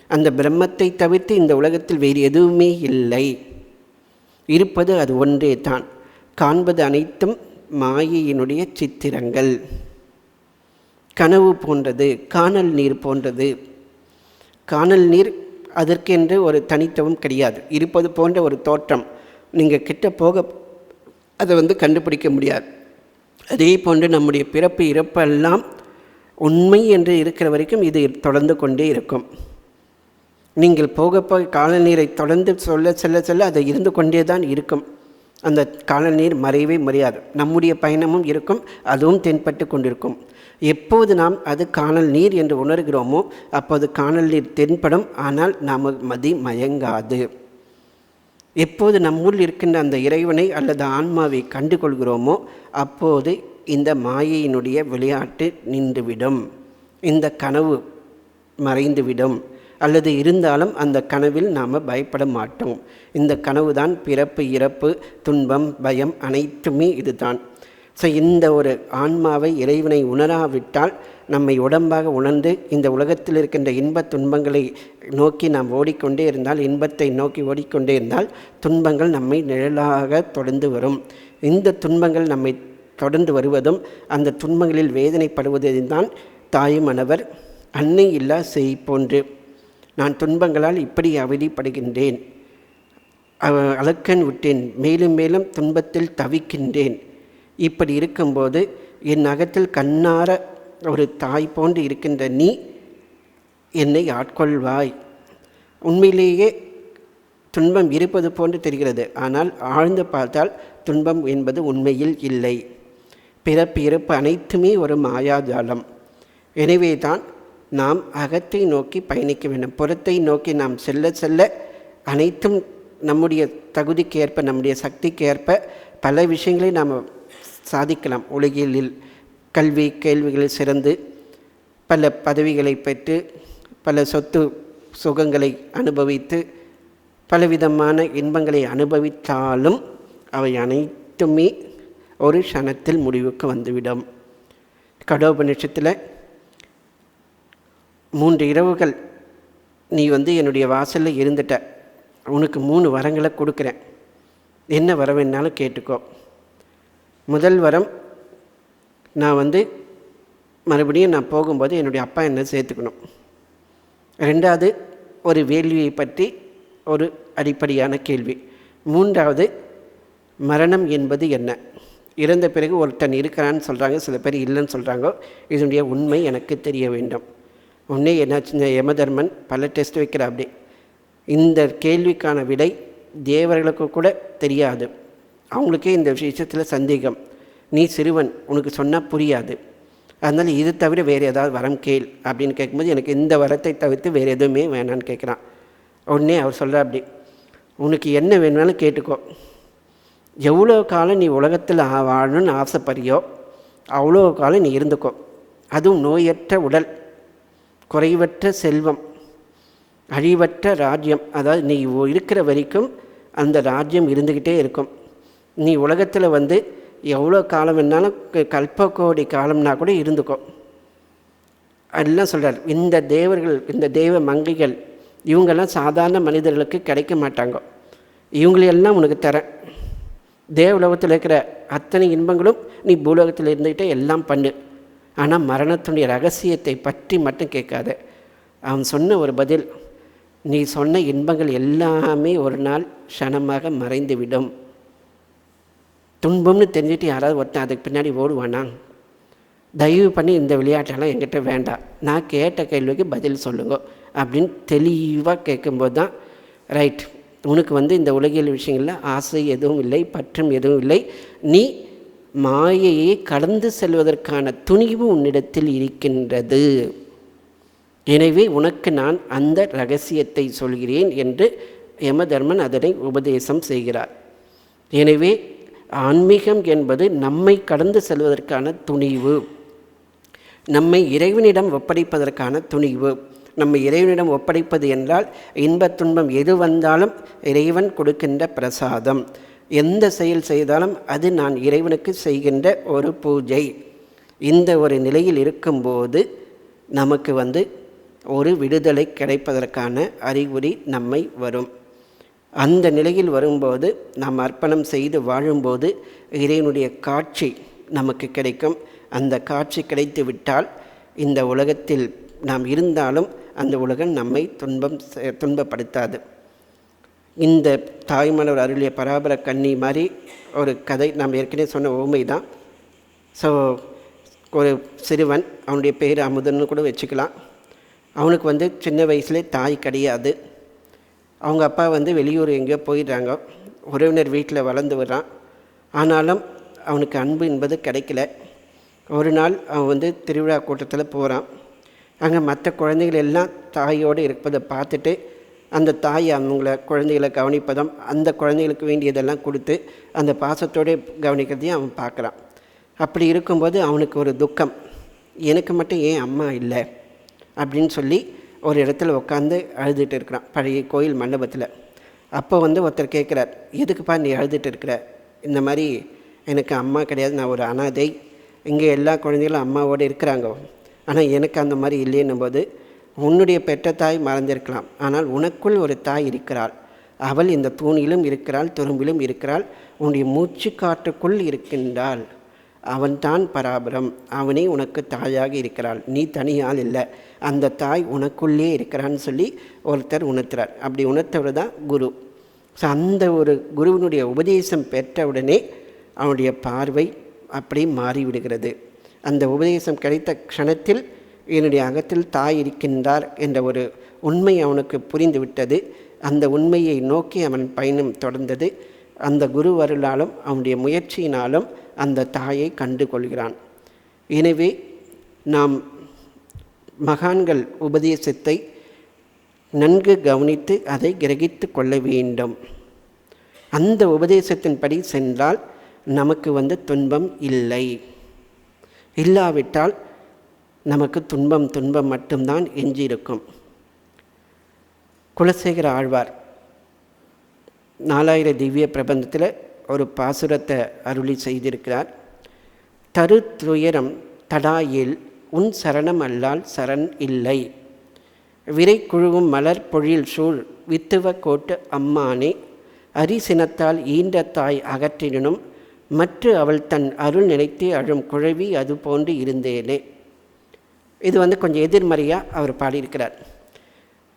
அந்த பிரம்மத்தை தவிர்த்து இந்த உலகத்தில் வேறு எதுவுமே இல்லை. இருப்பது அது ஒன்றே தான். காண்பது அனைத்தும் மாயையினுடைய சித்திரங்கள். கனவு போன்றது, காணல் நீர் போன்றது. காணல் நீர் அதற்கென்று ஒரு தனித்துவம் கிடையாது. இருப்பது போன்ற ஒரு தோற்றம். நீங்கள் கிட்ட போக அதை கண்டுபிடிக்க முடியாது. அதே போன்று நம்முடைய பிறப்பு இறப்பெல்லாம் உண்மை என்று இருக்கிற வரைக்கும் இது தொடர்ந்து கொண்டே இருக்கும். நீங்கள் போக காணல் நீரை தொடர்ந்து செல்ல அது இருந்து கொண்டே தான் இருக்கும். அந்த காணல் நீர் மறையவே மறையாது. நம்முடைய பயணமும் இருக்கும், அதுவும் தென்பட்டு கொண்டிருக்கும். எப்போது நாம் அது காணல் நீர் என்று உணர்கிறோமோ அப்போது காணல் நீர் தென்படும். ஆனால் நாம் மதி மயங்காது. எப்போது நம்முள் இருக்கின்ற அந்த இறைவனை அல்லது ஆன்மாவை கண்டு கொள்கிறோமோ அப்போது இந்த மாயையினுடைய விளையாட்டு நின்றுவிடும். இந்த கனவு மறைந்துவிடும். அல்லது இருந்தாலும் அந்த கனவில் நாம் பயப்பட மாட்டோம். இந்த கனவு தான் பிறப்பு இறப்பு துன்பம் பயம் அனைத்துமே இதுதான். ஸோ இந்த ஒரு ஆன்மாவை இறைவனை உணராவிட்டால் நம்மை உடம்பாக உணர்ந்து இந்த உலகத்தில் இருக்கின்ற இன்பத் துன்பங்களை நோக்கி நாம் ஓடிக்கொண்டே இருந்தால், இன்பத்தை நோக்கி ஓடிக்கொண்டே இருந்தால் துன்பங்கள் நம்மை நிழலாக தொடர்ந்து வரும். இந்த துன்பங்கள் நம்மை தொடர்ந்து வருவதும் அந்த துன்பங்களில் வேதனைப்படுவதும் தான் தாயுமானவர் அன்னை இல்லா செய் போன்று நான் துன்பங்களால் இப்படி அவதிப்படுகின்றேன், அளக்கன் விட்டேன், மேலும் மேலும் துன்பத்தில் தவிக்கின்றேன். இப்படி இருக்கும்போது என் அகத்தில் கண்ணார ஒரு தாய் போன்று இருக்கின்ற நீ என்னை ஆட்கொள்வாய். உண்மையிலேயே துன்பம் இருப்பது போன்று தெரிகிறது. ஆனால் ஆழ்ந்து பார்த்தால் துன்பம் என்பது உண்மையில் இல்லை. பிறப்பு இறப்பு அனைத்துமே ஒரு மாயாஜாலம். எனவே தான் நாம் அகத்தை நோக்கி பயணிக்க வேண்டும். புறத்தை நோக்கி நாம் செல்ல செல்ல அனைத்தும் நம்முடைய தகுதிக்கு ஏற்ப, நம்முடைய சக்திக்கு ஏற்ப பல விஷயங்களை நாம் சாதிக்கலாம். உலகில் கல்வி கேள்விகளில் சிறந்து பல பதவிகளை பெற்று பல சொத்து சுகங்களை அனுபவித்து பலவிதமான இன்பங்களை அனுபவித்தாலும் அவை அனைத்துமே ஒரு க்ஷணத்தில் முடிவுக்கு வந்துவிடும். கடோபநிஷத்தில் 3 இரவுகள் நீ என்னுடைய வாசலில் இருந்துட்ட, உனக்கு 3 வரங்களை கொடுக்குறேன், என்ன வர வேணாலும் கேட்டுக்கோ. முதல் வரம், நான் மறுபடியும் நான் போகும்போது என்னுடைய அப்பா என்ன சேர்த்துக்கணும். 2வது, ஒரு வேள்வியை பற்றி ஒரு அடிப்படையான கேள்வி. 3வது, மரணம் என்பது என்ன. இறந்த பிறகு ஒருத்தன் இருக்கிறான்னு சொல்கிறாங்க, சில பேர் இல்லைன்னு சொல்கிறாங்க. இதனுடைய உண்மை எனக்கு தெரிய வேண்டும். உடனே என்னாச்சு, யமதர்மன் பல டெஸ்ட் வைக்கிற அப்படி. இந்த கேள்விக்கான விடை தேவர்களுக்கு கூட தெரியாது. அவங்களுக்கே இந்த விஷயத்தில் சந்தேகம். நீ சிறுவன், உனக்கு சொன்னால் புரியாது, அதனால் இது தவிர வேறு ஏதாவது வரம் கேள் அப்படின்னு கேட்கும்போது எனக்கு இந்த வரத்தை தவிர்த்து வேறு எதுவுமே வேணான்னு கேட்குறான். உடனே அவர் சொல்கிற அப்படி, உனக்கு என்ன வேணும்னாலும் கேட்டுக்கோ, எவ்வளோ காலம் நீ உலகத்தில் வாழணும்னு ஆசைப்படுறியோ அவ்வளோ காலம் நீ இருந்துக்கோ. அதுவும் நோயற்ற உடல், குறைவற்ற செல்வம், அழிவற்ற ராஜ்யம். அதாவது நீ இருக்கிற வரைக்கும் அந்த ராஜ்யம் இருந்துக்கிட்டே இருக்கும். நீ உலகத்தில் எவ்வளோ காலம் வேணாலும் கல்ப கோடி காலம்னா கூட இருந்துக்கோ எல்லாம் சொல்கிறார். இந்த தேவர்கள், இந்த தெய்வ மங்கைகள், இவங்கெல்லாம் சாதாரண மனிதர்களுக்கு கிடைக்க மாட்டாங்க. இவங்களையெல்லாம் உனக்கு தரேன். தேவலோகத்தில் இருக்கிற அத்தனை இன்பங்களும் நீ பூலோகத்தில் இருந்துக்கிட்டே எல்லாம் பண்ணு. ஆனால் மரணத்துடைய ரகசியத்தை பற்றி மட்டும் கேட்காத. அவன் சொன்ன ஒரு பதில், நீ சொன்ன இன்பங்கள் எல்லாமே ஒரு நாள் க்ஷணமாக மறைந்துவிடும். துன்பம்னு தெரிஞ்சுட்டு யாராவது ஒருத்தன் அதுக்கு பின்னாடி ஓடுவானா? தயவு பண்ணி இந்த விளையாட்டெல்லாம் என்கிட்ட வேண்டாம், நான் கேட்ட கேள்விக்கு பதில் சொல்லுங்க அப்படின்னு தெளிவாக கேட்கும்போது தான் ரைட், உனக்கு இந்த உலகியல் விஷயங்களில் ஆசை எதுவும் இல்லை, பற்றும் எதுவும் இல்லை, நீ மாயையை கடந்து செல்வதற்கான துணிவு உன்னிடத்தில் இருக்கின்றது. எனவே உனக்கு நான் அந்த இரகசியத்தை சொல்கிறேன் என்று யமதர்மன் அதனை உபதேசம் செய்கிறார். எனவே ஆன்மீகம் என்பது நம்மை கடந்து செல்வதற்கான துணிவு, நம்மை இறைவனிடம் ஒப்படைப்பதற்கான துணிவு. நம்ம இறைவனிடம் ஒப்படைப்பது என்றால் இன்பத் துன்பம் எது வந்தாலும் இறைவன் கொடுக்கின்ற பிரசாதம். எந்த செயல் செய்தாலும் அது நான் இறைவனுக்கு செய்கின்ற ஒரு பூஜை. இந்த ஒரு நிலையில் இருக்கும்போது நமக்கு ஒரு விடுதலை கிடைப்பதற்கான அறிகுறி நம்மை வரும். அந்த நிலையில் வரும்போது நாம் அர்ப்பணம் செய்து வாழும்போது இறைவனுடைய காட்சி நமக்கு கிடைக்கும். அந்த காட்சி கிடைத்து விட்டால் இந்த உலகத்தில் நாம் இருந்தாலும் அந்த உலகம் நம்மை துன்பப்படுத்தாது. இந்த தாய்மலர் அருளிய பராபர கன்னி மாதிரி ஒரு கதை நாம் ஏற்கனவே சொன்ன உவமை தான். ஸோ ஒரு சிறுவன், அவனுடைய பேர் அமுதன்னு கூட வச்சுக்கலாம். அவனுக்கு சின்ன வயசுலேயே தாய் கிடையாது. அவங்க அப்பா வெளியூர் எங்கேயோ போயிடுறாங்க. உறவினர் வீட்டில் வளர்ந்து வர்றான். ஆனாலும் அவனுக்கு அன்பு என்பது கிடைக்கல. ஒரு நாள் அவன் திருவிழா கூட்டத்தில் போகிறான். அங்கே மற்ற குழந்தைகள் எல்லாம் தாயோடு இருப்பதை பார்த்துட்டு அந்த தாய் குழந்தைகளை கவனிப்பதும் அந்த குழந்தைகளுக்கு வேண்டியதெல்லாம் கொடுத்து அந்த பாசத்தோடு கவனிக்கிறதையும் அவன் பார்க்குறான். அப்படி இருக்கும்போது அவனுக்கு ஒரு துக்கம், எனக்கு மட்டும் ஏன் அம்மா இல்லை அப்படின்னு சொல்லி ஒரு இடத்துல உட்காந்து அழுதுட்டு இருக்கிறான், பழைய கோயில் மண்டபத்தில். அப்போ ஒருத்தர் கேட்குறார், எதுக்குப்பா நீ அழுதுட்டு இருக்கிற? இந்த மாதிரி எனக்கு அம்மா கிடையாது, நான் ஒரு அனாதை, இங்கே எல்லா குழந்தைகளும் அம்மாவோடு இருக்கிறாங்க, ஆனால் எனக்கு அந்த மாதிரி இல்லைன்னும் போது, உன்னுடைய பெற்ற தாய் மறந்திருக்கலாம், ஆனால் உனக்குள் ஒரு தாய் இருக்கிறாள். அவள் இந்த தூணிலும் இருக்கிறாள், துரும்பிலும் இருக்கிறாள், உன்னுடைய மூச்சு காற்றுக்குள் இருக்கின்றாள். அவன்தான் பராபரம், அவனே உனக்கு தாயாக இருக்கிறாள், நீ தனியால் இல்லை, அந்த தாய் உனக்குள்ளே இருக்கிறான்னு சொல்லி ஒருத்தர் உணர்த்துறார். அப்படி உணர்த்தவர் தான் குரு. ஸோ அந்த ஒரு குருவினுடைய உபதேசம் பெற்றவுடனே அவனுடைய பார்வை அப்படி மாறிவிடுகிறது. அந்த உபதேசம் கிடைத்த க்ஷணத்தில் என்னுடைய அகத்தில் தாய் இருக்கின்றார் என்ற ஒரு உண்மை அவனுக்கு புரிந்துவிட்டது. அந்த உண்மையை நோக்கி அவன் பயணம் தொடர்ந்தது. அந்த குரு அருளாலும் அவனுடைய முயற்சியினாலும் அந்த தாயை கண்டு கொள்கிறான். எனவே நாம் மகான்கள் உபதேசத்தை நன்கு கவனித்து அதை கிரகித்து கொள்ள வேண்டும். அந்த உபதேசத்தின்படி சென்றால் நமக்கு துன்பம் இல்லை. இல்லாவிட்டால் நமக்கு துன்பம் மட்டும்தான் எஞ்சியிருக்கும். குலசேகர ஆழ்வார் 4000 திவ்ய பிரபந்தத்தில் ஒரு பாசுரத்தை அருளி செய்திருக்கிறார். தரு துயரம் தடாயில் உன் சரணம் அல்லால் சரண் இல்லை, விரை குழுவும் மலர் பொழில் சூழ் வித்துவ கோட்டு அம்மானே அரிசினத்தால் ஈன்ற தாய் அகற்றினும் மற்ற அவள் தன் அருள் நினைத்து அழும் குழவி அது போன்று இருந்தேனே. இது கொஞ்சம் எதிர்மறையாக அவர் பாடியிருக்கிறார்.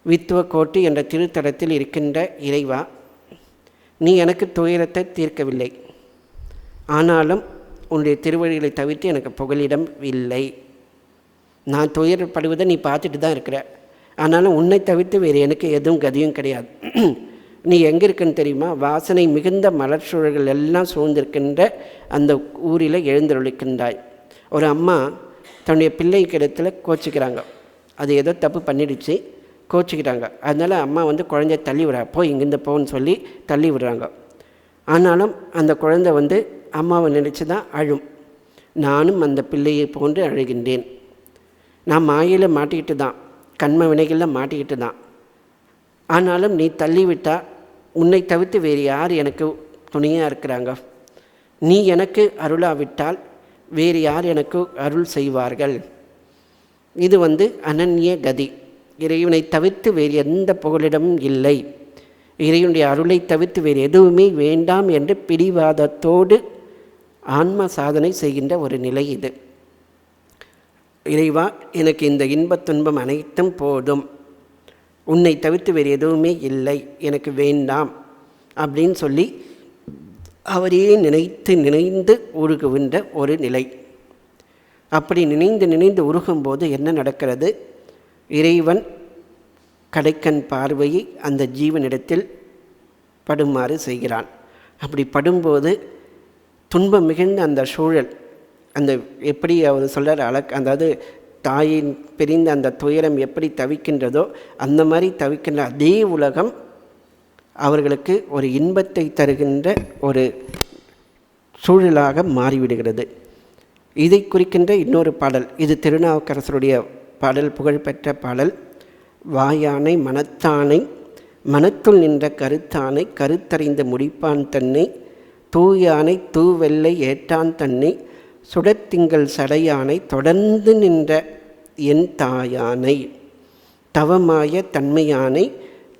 வித்துவ கோட்டு என்ற திருத்தலத்தில் இருக்கின்ற இறைவா, நீ எனக்கு துயரத்தை தீர்க்கவில்லை, ஆனாலும் உன்னுடைய திருவழிகளை தவிர்த்து எனக்கு புகலிடம் இல்லை. நான் துயரப்படுவதை நீ பார்த்துட்டு தான் இருக்கிற, ஆனாலும் உன்னை தவிர்த்து வேறு எனக்கு எதுவும் கதியும் கிடையாது. நீ எங்கே இருக்குன்னு தெரியுமா? வாசனை மிகுந்த மலர் சூழல்கள் எல்லாம் சூழ்ந்திருக்கின்ற அந்த ஊரில் எழுந்தருளிக்கின்றாய். ஒரு அம்மா தன்னுடைய பிள்ளைக்கு இடத்துல கோச்சிக்கிறாங்க, அது ஏதோ தப்பு பண்ணிடுச்சு, கோச்சிக்கிறாங்க. அதனால் அம்மா குழந்தைய தள்ளி விடுறா, போய் இங்கேருந்து போன்னு சொல்லி தள்ளி விடுறாங்க. ஆனாலும் அந்த குழந்தை அம்மாவை நினச்சி தான் அழும். நானும் அந்த பிள்ளையை போன்று அழுகின்றேன். நான் மாயையில் மாட்டிக்கிட்டு தான், கண்ம வினைகளில் மாட்டிக்கிட்டு தான். ஆனாலும் நீ தள்ளிவிட்டால் உன்னை தவிர்த்து வேறு யார் எனக்கு துணையாக இருக்கிறாங்க? நீ எனக்கு அருளாவிட்டால் வேறு யார் எனக்கு அருள் செய்வார்கள்? இது அனன்ய கதி. இறைவனை தவிர்த்து வேறு எந்த புகலிடமும் இல்லை, இறைவனுடைய அருளை தவிர்த்து வேறு எதுவுமே வேண்டாம் என்று பிடிவாதத்தோடு ஆன்ம சாதனை செய்கின்ற ஒரு நிலை இது. இறைவா, எனக்கு இந்த இன்பத் துன்பம் அனைத்தும் போதும், உன்னை தவிர்த்து வேறு எதுவுமே இல்லை, எனக்கு வேண்டாம் அப்படின்னு சொல்லி அவரே நினைந்து உருகுகின்ற ஒரு நிலை. அப்படி நினைந்து உருகும்போது என்ன நடக்கிறது? இறைவன் கடைக்கண் பார்வையை அந்த ஜீவனிடத்தில் படுமாறு செய்கிறான். அப்படி படும்போது துன்பம் மிகுந்த அந்த சூழல், அந்த எப்படி அவர் சொல்கிறார், அதாவது தாயின் பிரிந்த அந்த துயரம் எப்படி தவிக்கின்றதோ அந்த மாதிரி தவிக்கின்ற அதே உலகம் அவர்களுக்கு ஒரு இன்பத்தை தருகின்ற ஒரு சூழலாக மாறிவிடுகிறது. இதை குறிக்கின்ற இன்னொரு பாடல், இது திருநாவுக்கரசருடைய பாடல், புகழ்பெற்ற பாடல். வாயானை மனத்தானை மனத்துள் நின்ற கருத்தானை கருத்தறிந்து முடிப்பான் தன்னை தூயானை தூவெல்லை ஏற்றான் தன்னை சுடத்திங்கள் சடையானை தொடர்ந்து நின்ற என் தாயானை தவமாய தன்மையானை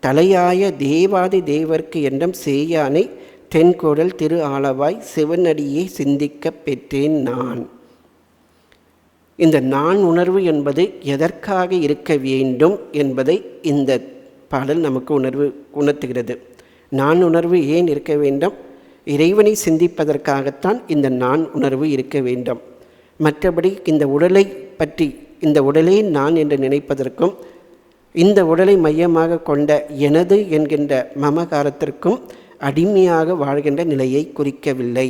தலையாய தேவாதி தேவர்க்கு என்றும் சேயானை தென்கோடல் திரு ஆளவாய் சிவனடியே சிந்திக்க பெற்றேன் நான். இந்த நான் உணர்வு என்பது எதற்காக இருக்க வேண்டும் என்பதை இந்த பாடல் நமக்கு உணர்த்துகிறது. நான் உணர்வு ஏன் இருக்க வேண்டும்? இறைவனை சிந்திப்பதற்காகத்தான் இந்த நான் உணர்வு இருக்க வேண்டும். மற்றபடி இந்த உடலை பற்றி, இந்த உடலே நான் என்று நினைப்பதற்கும் இந்த உடலை மையமாக கொண்ட எனது என்கின்ற மமகாரத்திற்கும் அடிமையாக வாழ்கின்ற நிலையை குறிக்கவில்லை.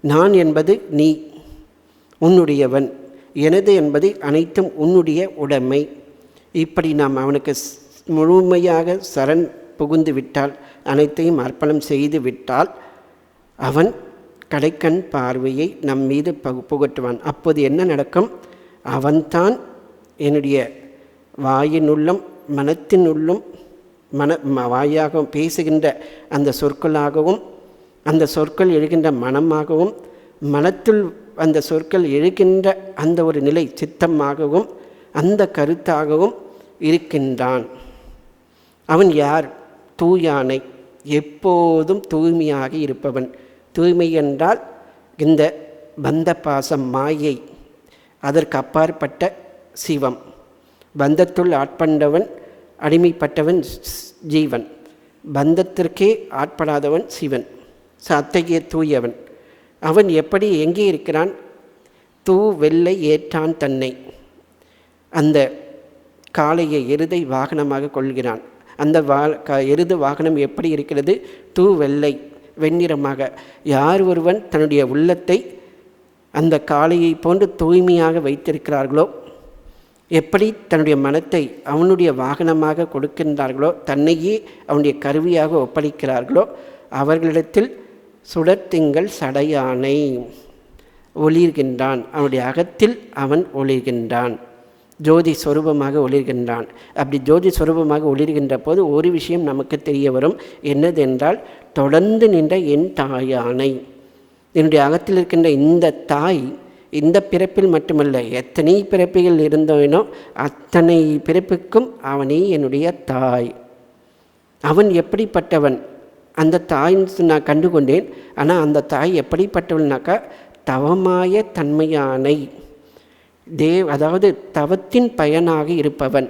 நான் என்பது நீ, உன்னுடையவன். எனது என்பது அனைத்தும் உன்னுடைய உடைமை. இப்படி நாம் அவனுக்கு முழுமையாக சரண் புகுந்து விட்டால், அனைத்தையும் அர்ப்பணம் செய்து விட்டால், அவன் கடைக்கண் பார்வையை நம் மீது புகட்டுவான். அப்போது என்ன நடக்கும்? அவன்தான் என்னுடைய வாயினுள்ளும் மனத்தினுள்ளும் வாயாகவும் பேசுகின்ற அந்த சொற்களாகவும், அந்த சொற்கள் எழுகின்ற மனமாகவும், மனத்தில் அந்த சொற்கள் எழுகின்ற அந்த ஒரு நிலை சித்தமாகவும் அந்த கருத்தாகவும் இருக்கின்றான். அவன் யார்? தூயானை, எப்போதும் தூய்மையாக இருப்பவன். தூய்மை என்றால் இந்த பந்த பாசம் மாயை, அதற்கு அப்பாற்பட்ட சிவம். பந்தத்துள் ஆட்பண்டவன், அடிமைப்பட்டவன் ஜீவன். பந்தத்திற்கே ஆட்படாதவன் சிவன். அத்தகைய தூயவன். அவன் எப்படி எங்கே இருக்கிறான்? தூ வெள்ளை ஏற்றான் தன்னை. அந்த காளையை, எருதை வாகனமாக கொள்கிறான். அந்த எருது வாகனம் எப்படி இருக்கிறது? தூ வெள்ளை, வெண்ணிறமாக. யார் ஒருவன் தன்னுடைய உள்ளத்தை அந்த காளையை போன்று தூய்மையாக வைத்திருக்கிறார்களோ, எப்படி தன்னுடைய மனத்தை அவனுடைய வாகனமாக கொடுக்கின்றார்களோ, தன்னையே அவனுடைய கருவியாக ஒப்படைக்கிறார்களோ, அவர்களிடத்தில் சுடத்திங்கள் சடையானை ஒளிர்கின்றான். அவனுடைய அகத்தில் அவன் ஒளிர்கின்றான், ஜோதி சொரூபமாக ஒளிர்கின்றான். அப்படி ஜோதி சொரூபமாக ஒளிர்கின்ற போது ஒரு விஷயம் நமக்கு தெரிய வரும். என்னதென்றால், தொடர்ந்து நின்ற என் தாயானை. என்னுடைய அகத்தில் இருக்கின்ற இந்த தாய் இந்த பிறப்பில் மட்டுமல்ல, எத்தனை பிறப்புகள் இருந்தோனோ அத்தனை பிறப்புக்கும் அவனே என்னுடைய தாய். அவன் எப்படிப்பட்டவன், அந்த தாயின்னு நான் கண்டுகொண்டேன். ஆனால் அந்த தாய் எப்படிப்பட்டவள்னாக்கா தவமாய தன்மையானை அதாவது தவத்தின் பயனாக இருப்பவன்.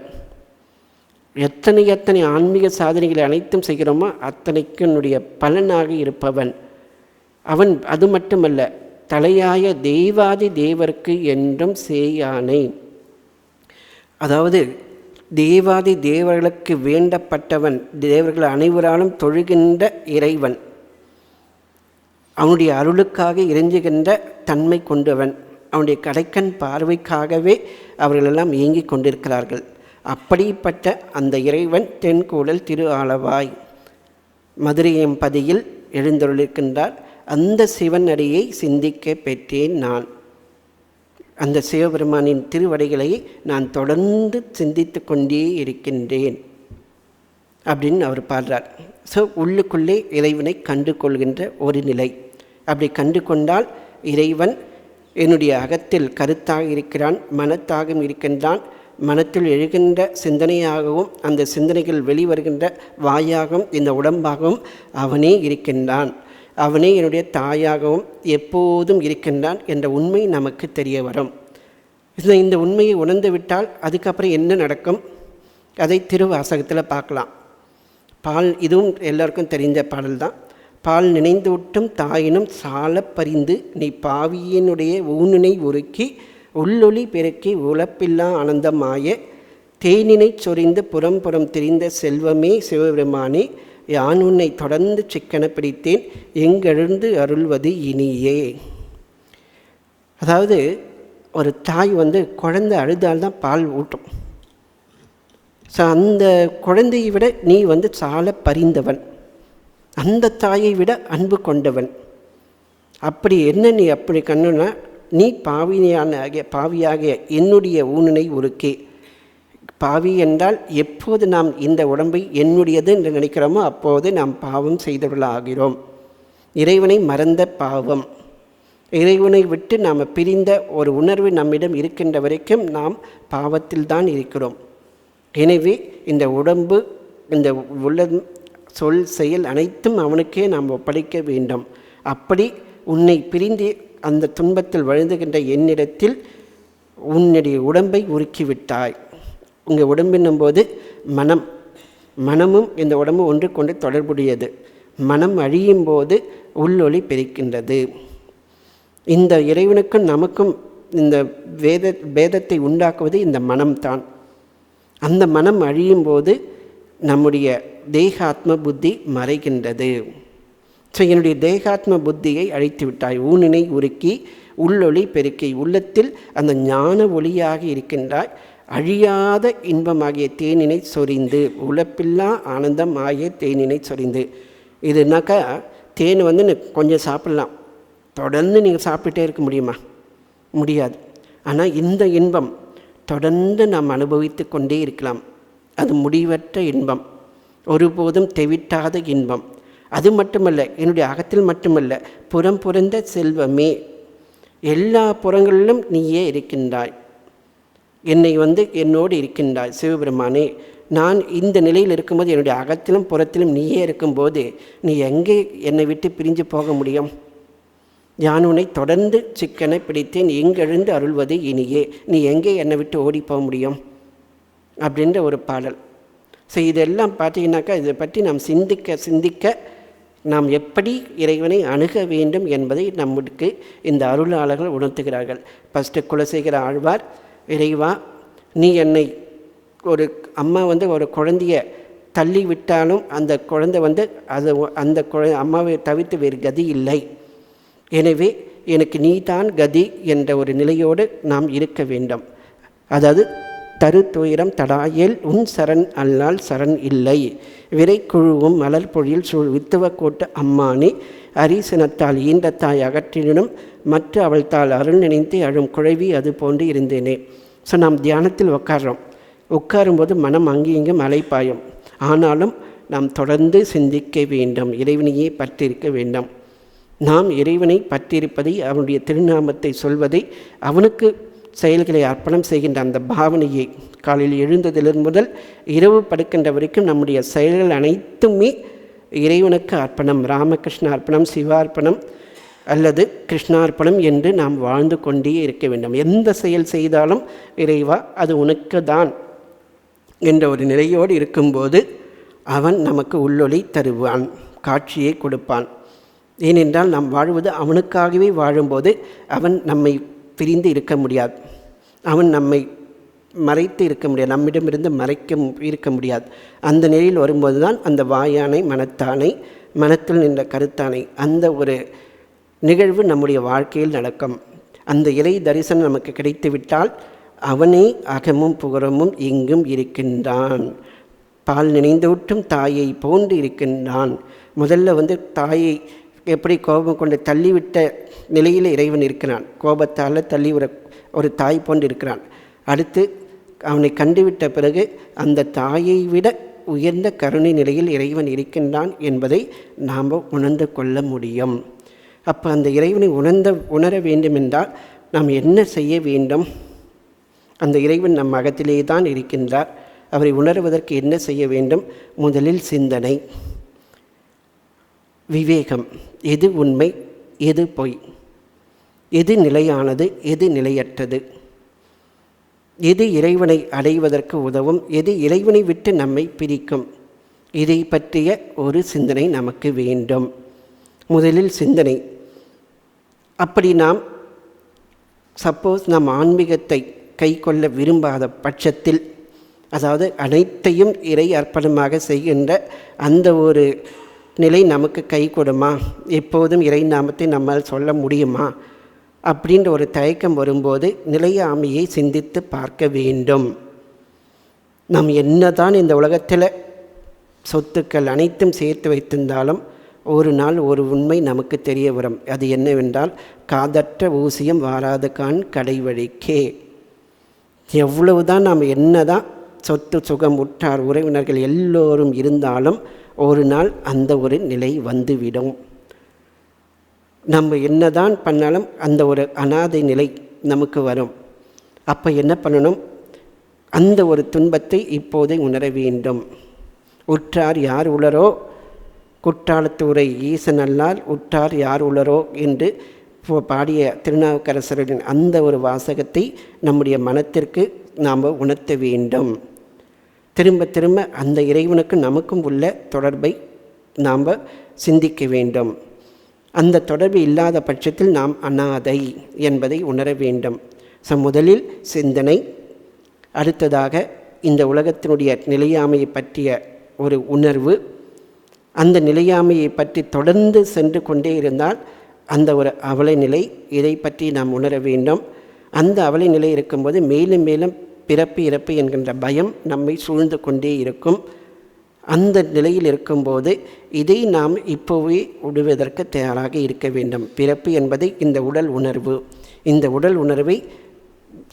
எத்தனை ஆன்மீக சாதனைகளை அனைத்தும் செய்கிறோமோ அத்தனைக்கு என்னுடைய பலனாக இருப்பவன் அவன். அது மட்டுமல்ல, தலையாய தெய்வாதி தேவருக்கு என்றும் சேயானை. அதாவது தேவாதி தேவர்களுக்கு வேண்டப்பட்டவன், தேவர்கள் அனைவராலும் தொழுகின்ற இறைவன், அவனுடைய அருளுக்காக இறைஞ்சுகின்ற தன்மை கொண்டவன். அவனுடைய கடைக்கண் பார்வைக்காகவே அவர்களெல்லாம் இயங்கிக் கொண்டிருக்கிறார்கள். அப்படிப்பட்ட அந்த இறைவன் தென்கூடல் திரு ஆலவாய் மதுரையம்பதியில் எழுந்தருளிருக்கின்றார். அந்த சிவன் அடியை சிந்திக்க பெற்றேன் நான். அந்த சிவபெருமானின் திருவடிகளை நான் தொடர்ந்து சிந்தித்து கொண்டே இருக்கின்றேன் அப்படின்னு அவர் பாடுறார். ஸோ உள்ளுக்குள்ளே இறைவனை கண்டு கொள்கின்ற ஒரு நிலை. அப்படி கண்டு கொண்டால் இறைவன் என்னுடைய அகத்தில் கருத்தாக இருக்கிறான், மனத்தாகவும் இருக்கின்றான். மனத்தில் எழுகின்ற சிந்தனையாகவும் அந்த சிந்தனைகள் வெளிவருகின்ற வாயாகவும் இந்த உடம்பாகவும் அவனே இருக்கின்றான். அவனே என்னுடைய தாயாகவும் எப்போதும் இருக்கின்றான் என்ற உண்மை நமக்கு தெரிய வரும். இந்த உண்மையை உணர்ந்து விட்டால் அதுக்கப்புறம் என்ன நடக்கும், அதை திருவாசகத்தில் பார்க்கலாம். பால், இதுவும் எல்லாருக்கும் தெரிந்த பாடல் தான். பால் நினைந்து விட்டும் தாயினும் சால பறிந்து நீ பாவியினுடைய ஊனினை உருக்கி உள்ளொளி பெருக்கி உழப்பில்லா ஆனந்தமாய தேனினை சொரிந்து புறம் திரிந்த செல்வமே சிவபெருமானே யான் உன்னை தொடர்ந்து சிக்கன பிடித்தேன் எங்கெழுந்து அருள்வது இனியே. அதாவது ஒரு தாய் குழந்தை அழுதால்தான் பால் ஊட்டும். ஸோ அந்த குழந்தையை விட நீ சால பறிந்தவன், அந்த தாயை விட அன்பு கொண்டவன். அப்படி என்ன நீ அப்படி கண்ணுனா, நீ பாவியாக என்னுடைய ஊனினை உருக்கே. பாவி என்றால் எப்போது நாம் இந்த உடம்பை என்னுடையது என்று நினைக்கிறோமோ அப்போது நாம் பாவம் செய்தவர்களாகிறோம். இறைவனை மறந்த பாவம், இறைவனை விட்டு நாம் பிரிந்த ஒரு உணர்வு நம்மிடம் இருக்கின்ற வரைக்கும் நாம் பாவத்தில் தான் இருக்கிறோம். எனவே இந்த உடம்பு, இந்த உள்ள சொல் செயல் அனைத்தும் அவனுக்கே நாம் ஒப்படைக்க வேண்டும். அப்படி உன்னை பிரிந்து அந்த துன்பத்தில் வழுதுகின்ற என்னிடத்தில் உன்னுடைய உடம்பை உருக்கிவிட்டாய். உங்கள் உடம்பின்னும் போது மனமும் இந்த உடம்பு ஒன்று கொண்டு தொடர்புடையது. மனம் அழியும் போது உள்ளொளி பெருக்கின்றது. இந்த இறைவனுக்கும் நமக்கும் இந்த வேதத்தை உண்டாக்குவது இந்த மனம்தான். அந்த மனம் அழியும் போது நம்முடைய தேகாத்ம புத்தி மறைகின்றது. ஸோ என்னுடைய தேகாத்ம புத்தியை அழித்து விட்டாய். ஊனினை உருக்கி உள்ளொளி பெருக்கி உள்ளத்தில் அந்த ஞான ஒளியாக இருக்கின்றாய். அழியாத இன்பமாகிய தேனினை சொரிந்து உழப்பில்லா ஆனந்தம் ஆகிய தேனினை சொரிந்து. இதுனாக்கா தேன் கொஞ்சம் சாப்பிட்லாம், தொடர்ந்து நீங்கள் சாப்பிட்டே இருக்க முடியுமா? முடியாது. ஆனால் இந்த இன்பம் தொடர்ந்து நாம் அனுபவித்து கொண்டே இருக்கலாம். அது முடிவற்ற இன்பம், ஒருபோதும் தெவிட்டாத இன்பம். அது மட்டுமல்ல, என்னுடைய அகத்தில் மட்டுமல்ல, புறந்த செல்வமே, எல்லா புறங்களிலும் நீயே இருக்கின்றாய். என்னை என்னோடு இருக்கின்றாய் சிவபெருமானே. நான் இந்த நிலையில் இருக்கும்போது, என்னுடைய அகத்திலும் புறத்திலும் நீயே இருக்கும்போது நீ எங்கே என்னை விட்டு பிரிஞ்சு போக முடியும்? யான் உன்னை தொடர்ந்து சிக்கனை பிடித்தேன் எங்கெழுந்து அருள்வது இனியே, நீ எங்கே என்னை விட்டு ஓடி போக முடியும் அப்படின்ற ஒரு பாடல். ஸோ இதெல்லாம் பார்த்தீங்கன்னாக்கா இதை பற்றி நாம் சிந்திக்க நாம் எப்படி இறைவனை அணுக வேண்டும் என்பதை நமக்கு இந்த அருளாளர்கள் உணர்த்துகிறார்கள். ஃபஸ்ட்டு குலசேகர ஆழ்வார், இறைவா நீ என்னை ஒரு அம்மா ஒரு குழந்தைய தள்ளி விட்டாலும் அந்த குழந்தை அந்த அம்மாவை தவிர்த்து வேறு கதி இல்லை. எனவே எனக்கு நீ தான் கதி என்ற ஒரு நிலையோடு நாம் இருக்க வேண்டும். அதாவது தரு துயரம் தடாயேல் உன் சரண் அல்லால் சரண் இல்லை, விரை குழுவும் மலர் பொழில் சூழ் வித்துவ கோட்டு அம்மானே, அரிசனத்தால் ஈண்டத்தாய் அகற்றினும் மற்ற அவள் தாள் அருள் நினைத்து அழும் குழவி அது போன்று இருந்தேனே. ஸோ நாம் தியானத்தில் உட்காரும்போது மனம் அங்கேயும் அலைப்பாயும். ஆனாலும் நாம் தொடர்ந்து சிந்திக்க வேண்டும், இறைவனையே பற்றிருக்க வேண்டும். நாம் இறைவனை பற்றியிருப்பதை, அவனுடைய திருநாமத்தை சொல்வதை, அவனுக்கு செயல்களை அர்ப்பணம் செய்கின்ற அந்த பாவனையை காலையில் எழுந்ததிலிருந்து முதல் இரவு படுக்கின்ற வரைக்கும் நம்முடைய செயல்கள் அனைத்துமே இறைவனுக்கு அர்ப்பணம், ராமகிருஷ்ண அர்ப்பணம், சிவார்ப்பணம் அல்லது கிருஷ்ணார்ப்பணம் என்று நாம் வாழ்ந்து கொண்டே இருக்க வேண்டும். எந்த செயல் செய்தாலும் இறைவா அது உனக்கு தான் என்ற ஒரு நிலையோடு இருக்கும்போது அவன் நமக்கு உள்ளொளி தருவான், காட்சியை கொடுப்பான். ஏனென்றால் நாம் வாழ்வது அவனுக்காகவே வாழும்போது அவன் நம்மை பிரிந்து இருக்க முடியாது, அவன் நம்மை மறைத்து இருக்க முடியாது, நம்மிடமிருந்து இருக்க முடியாது. அந்த நிலையில் வரும்போது தான் அந்த வாயானை மனத்தானை, மனத்தில் நின்ற கருத்தானை, அந்த ஒரு நிகழ்வு நம்முடைய வாழ்க்கையில் நடக்கும். அந்த இறை தரிசனம் நமக்கு கிடைத்துவிட்டால் அவனே அகமும் புகரமும் எங்கும் இருக்கின்றான், பால் நினைந்தூட்டும் தாயை போன்று இருக்கின்றான். முதல்ல தாயை எப்படி கோபம் கொண்டு தள்ளிவிட்ட நிலையில் இறைவன் இருக்கிறான், கோபத்தால் தள்ளி ஒரு தாய் போன்று இருக்கிறான். அடுத்து அவனை கண்டுவிட்ட பிறகு அந்த தாயை விட உயர்ந்த கருணை நிலையில் இறைவன் இருக்கின்றான் என்பதை நாம் உணர்ந்து கொள்ள முடியும். அப்போ அந்த இறைவனை உணர வேண்டுமென்றால் நாம் என்ன செய்ய வேண்டும்? அந்த இறைவன் நம் அகத்திலே தான் இருக்கின்றார். அவரை உணர்வதற்கு என்ன செய்ய வேண்டும்? முதலில் சிந்தனை, விவேகம். எது உண்மை, எது பொய், எது நிலையானது, எது நிலையற்றது, எது இறைவனை அடைவதற்கு உதவும், எது இறைவனை விட்டு நம்மை பிரிக்கும், இதை பற்றிய ஒரு சிந்தனை நமக்கு வேண்டும். முதலில் சிந்தனை. அப்படி நாம் சப்போஸ் நாம் ஆன்மீகத்தை கை கொள்ள விரும்பாத பட்சத்தில், அதாவது அனைத்தையும் இறை அர்ப்பணமாக செய்கின்ற அந்த ஒரு நிலை நமக்கு கை கொடுமா, எப்போதும் இறை நாமத்தை நம்மால் சொல்ல முடியுமா அப்படின்ற ஒரு தயக்கம் வரும்போது நிலையாமையை சிந்தித்து பார்க்க வேண்டும். நாம் என்னதான் இந்த உலகத்தில் சொத்துக்கள் அனைத்தும் சேர்த்து வைத்திருந்தாலும் ஒரு நாள் ஒரு உண்மை நமக்கு தெரிய வரும். அது என்னவென்றால், காதற்ற ஊசியம் வாராத கான் கடைவழிக்கே. எவ்வளவுதான் நாம் என்னதான் சொத்து சுகம் உற்றார் உறவினர்கள் எல்லோரும் இருந்தாலும் ஒரு நாள் அந்த ஒரு நிலை வந்துவிடும். நம்ம என்னதான் பண்ணாலும் அந்த ஒரு அனாதை நிலை நமக்கு வரும். அப்போ என்ன பண்ணணும்? அந்த ஒரு துன்பத்தை இப்போதே உணர வேண்டும். உற்றார் யார் உளரோ குற்றாலத்து உரை ஈசன் அல்லால் உற்றார் யார் உளரோ என்று பாடிய திருநாவுக்கரசரின் அந்த ஒரு வாசகத்தை நம்முடைய மனத்திற்கு நாம் உணர்த்த வேண்டும். திரும்ப திரும்ப அந்த இறைவனுக்கு நமக்கும் உள்ள தொடர்பை நாம் சிந்திக்க வேண்டும். அந்த தொடர்பு இல்லாத பட்சத்தில் நாம் அனாதை என்பதை உணர வேண்டும். முதலில் சிந்தனை, அடுத்ததாக இந்த உலகத்தினுடைய நிலையாமையை பற்றிய ஒரு உணர்வு. அந்த நிலையாமையை பற்றி தொடர்ந்து சென்று கொண்டே இருந்தால் அந்த ஒரு அவலை நிலை, இதை பற்றி நாம் உணர வேண்டும். அந்த அவலை நிலை இருக்கும்போது மேலும் மேலும் பிறப்பு இறப்பு என்கின்ற பயம் நம்மை சூழ்ந்து கொண்டே இருக்கும். அந்த நிலையில் இருக்கும்போது இதை நாம் இப்போவே விடுவதற்கு தயாராக இருக்க வேண்டும். பிறப்பு என்பதை இந்த உடல் உணர்வு, இந்த உடல் உணர்வை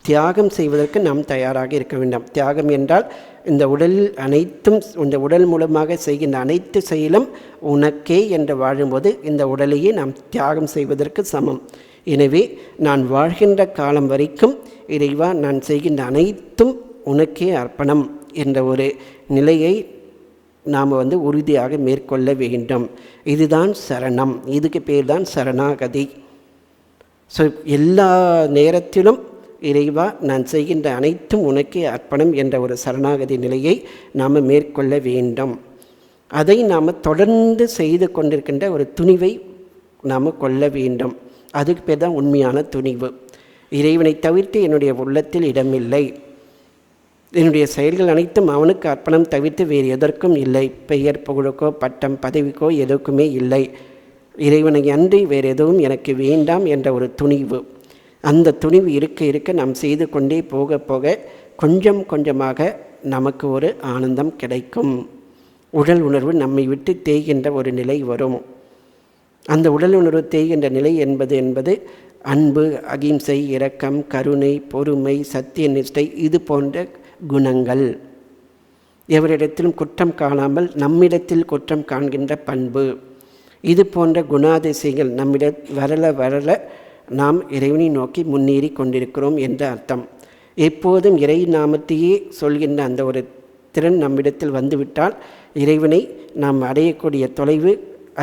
தியாகம் செய்வதற்கு நாம் தயாராக இருக்க வேண்டும். தியாகம் என்றால் இந்த உடலில் அனைத்தும், இந்த உடல் மூலமாக செய்கின்ற அனைத்து செயலும் உனக்கே என்று வாழும்போது இந்த உடலையே நாம் தியாகம் செய்வதற்கு சமம். எனவே நான் வாழ்கின்ற காலம் வரைக்கும் இறைவா நான் செய்கின்ற அனைத்தும் உனக்கே அர்ப்பணம் என்ற ஒரு நிலையை நாம் உறுதியாக மேற்கொள்ள வேண்டும். இதுதான் சரணம், இதுக்கு பேர் தான் சரணாகதி. ஸோ எல்லா நேரத்திலும் இறைவா நான் செய்கின்ற அனைத்தும் உனக்கே அர்ப்பணம் என்ற ஒரு சரணாகதி நிலையை நாம் மேற்கொள்ள வேண்டும். அதை நாம் தொடர்ந்து செய்து கொண்டிருக்கின்ற ஒரு துணிவை நாம் கொள்ள வேண்டும். அதுக்கு பேர் தான் உண்மையான துணிவு. இறைவனை தவிர்த்து என்னுடைய உள்ளத்தில் இடமில்லை, என்னுடைய செயல்கள் அனைத்தும் அவனுக்கு அர்ப்பணம் தவிர்த்து வேறு எதற்கும் இல்லை. பெயர் புகழுக்கோ பட்டம் பதவிக்கோ எதற்குமே இல்லை. இறைவனை அன்றி வேறு எதுவும் எனக்கு வேண்டாம் என்ற ஒரு துணிவு. அந்த துணிவு இருக்க இருக்க நாம் செய்து கொண்டே போக போக கொஞ்சம் கொஞ்சமாக நமக்கு ஒரு ஆனந்தம் கிடைக்கும். உடல் உணர்வு நம்மை விட்டு தேய்கின்ற ஒரு நிலை வரும். அந்த உடல் உணர்வு தேய்கின்ற நிலை என்பது அன்பு, அகிம்சை, இரக்கம், கருணை, பொறுமை, சத்திய நிஷ்டை, இது போன்ற குணங்கள். எவரிடத்திலும் குற்றம் காணாமல் நம்மிடத்தில் குற்றம் காண்கின்ற பண்பு, இது போன்ற குணாதிசயங்கள் நம்மிட வரல நாம் இறைவனை நோக்கி முன்னேறி கொண்டிருக்கிறோம் என்ற அர்த்தம். எப்போதும் இறை நாமத்தையே சொல்கின்ற அந்த ஒரு திறன் நம்மிடத்தில் வந்துவிட்டால் இறைவனை நாம் அடையக்கூடிய தொலைவு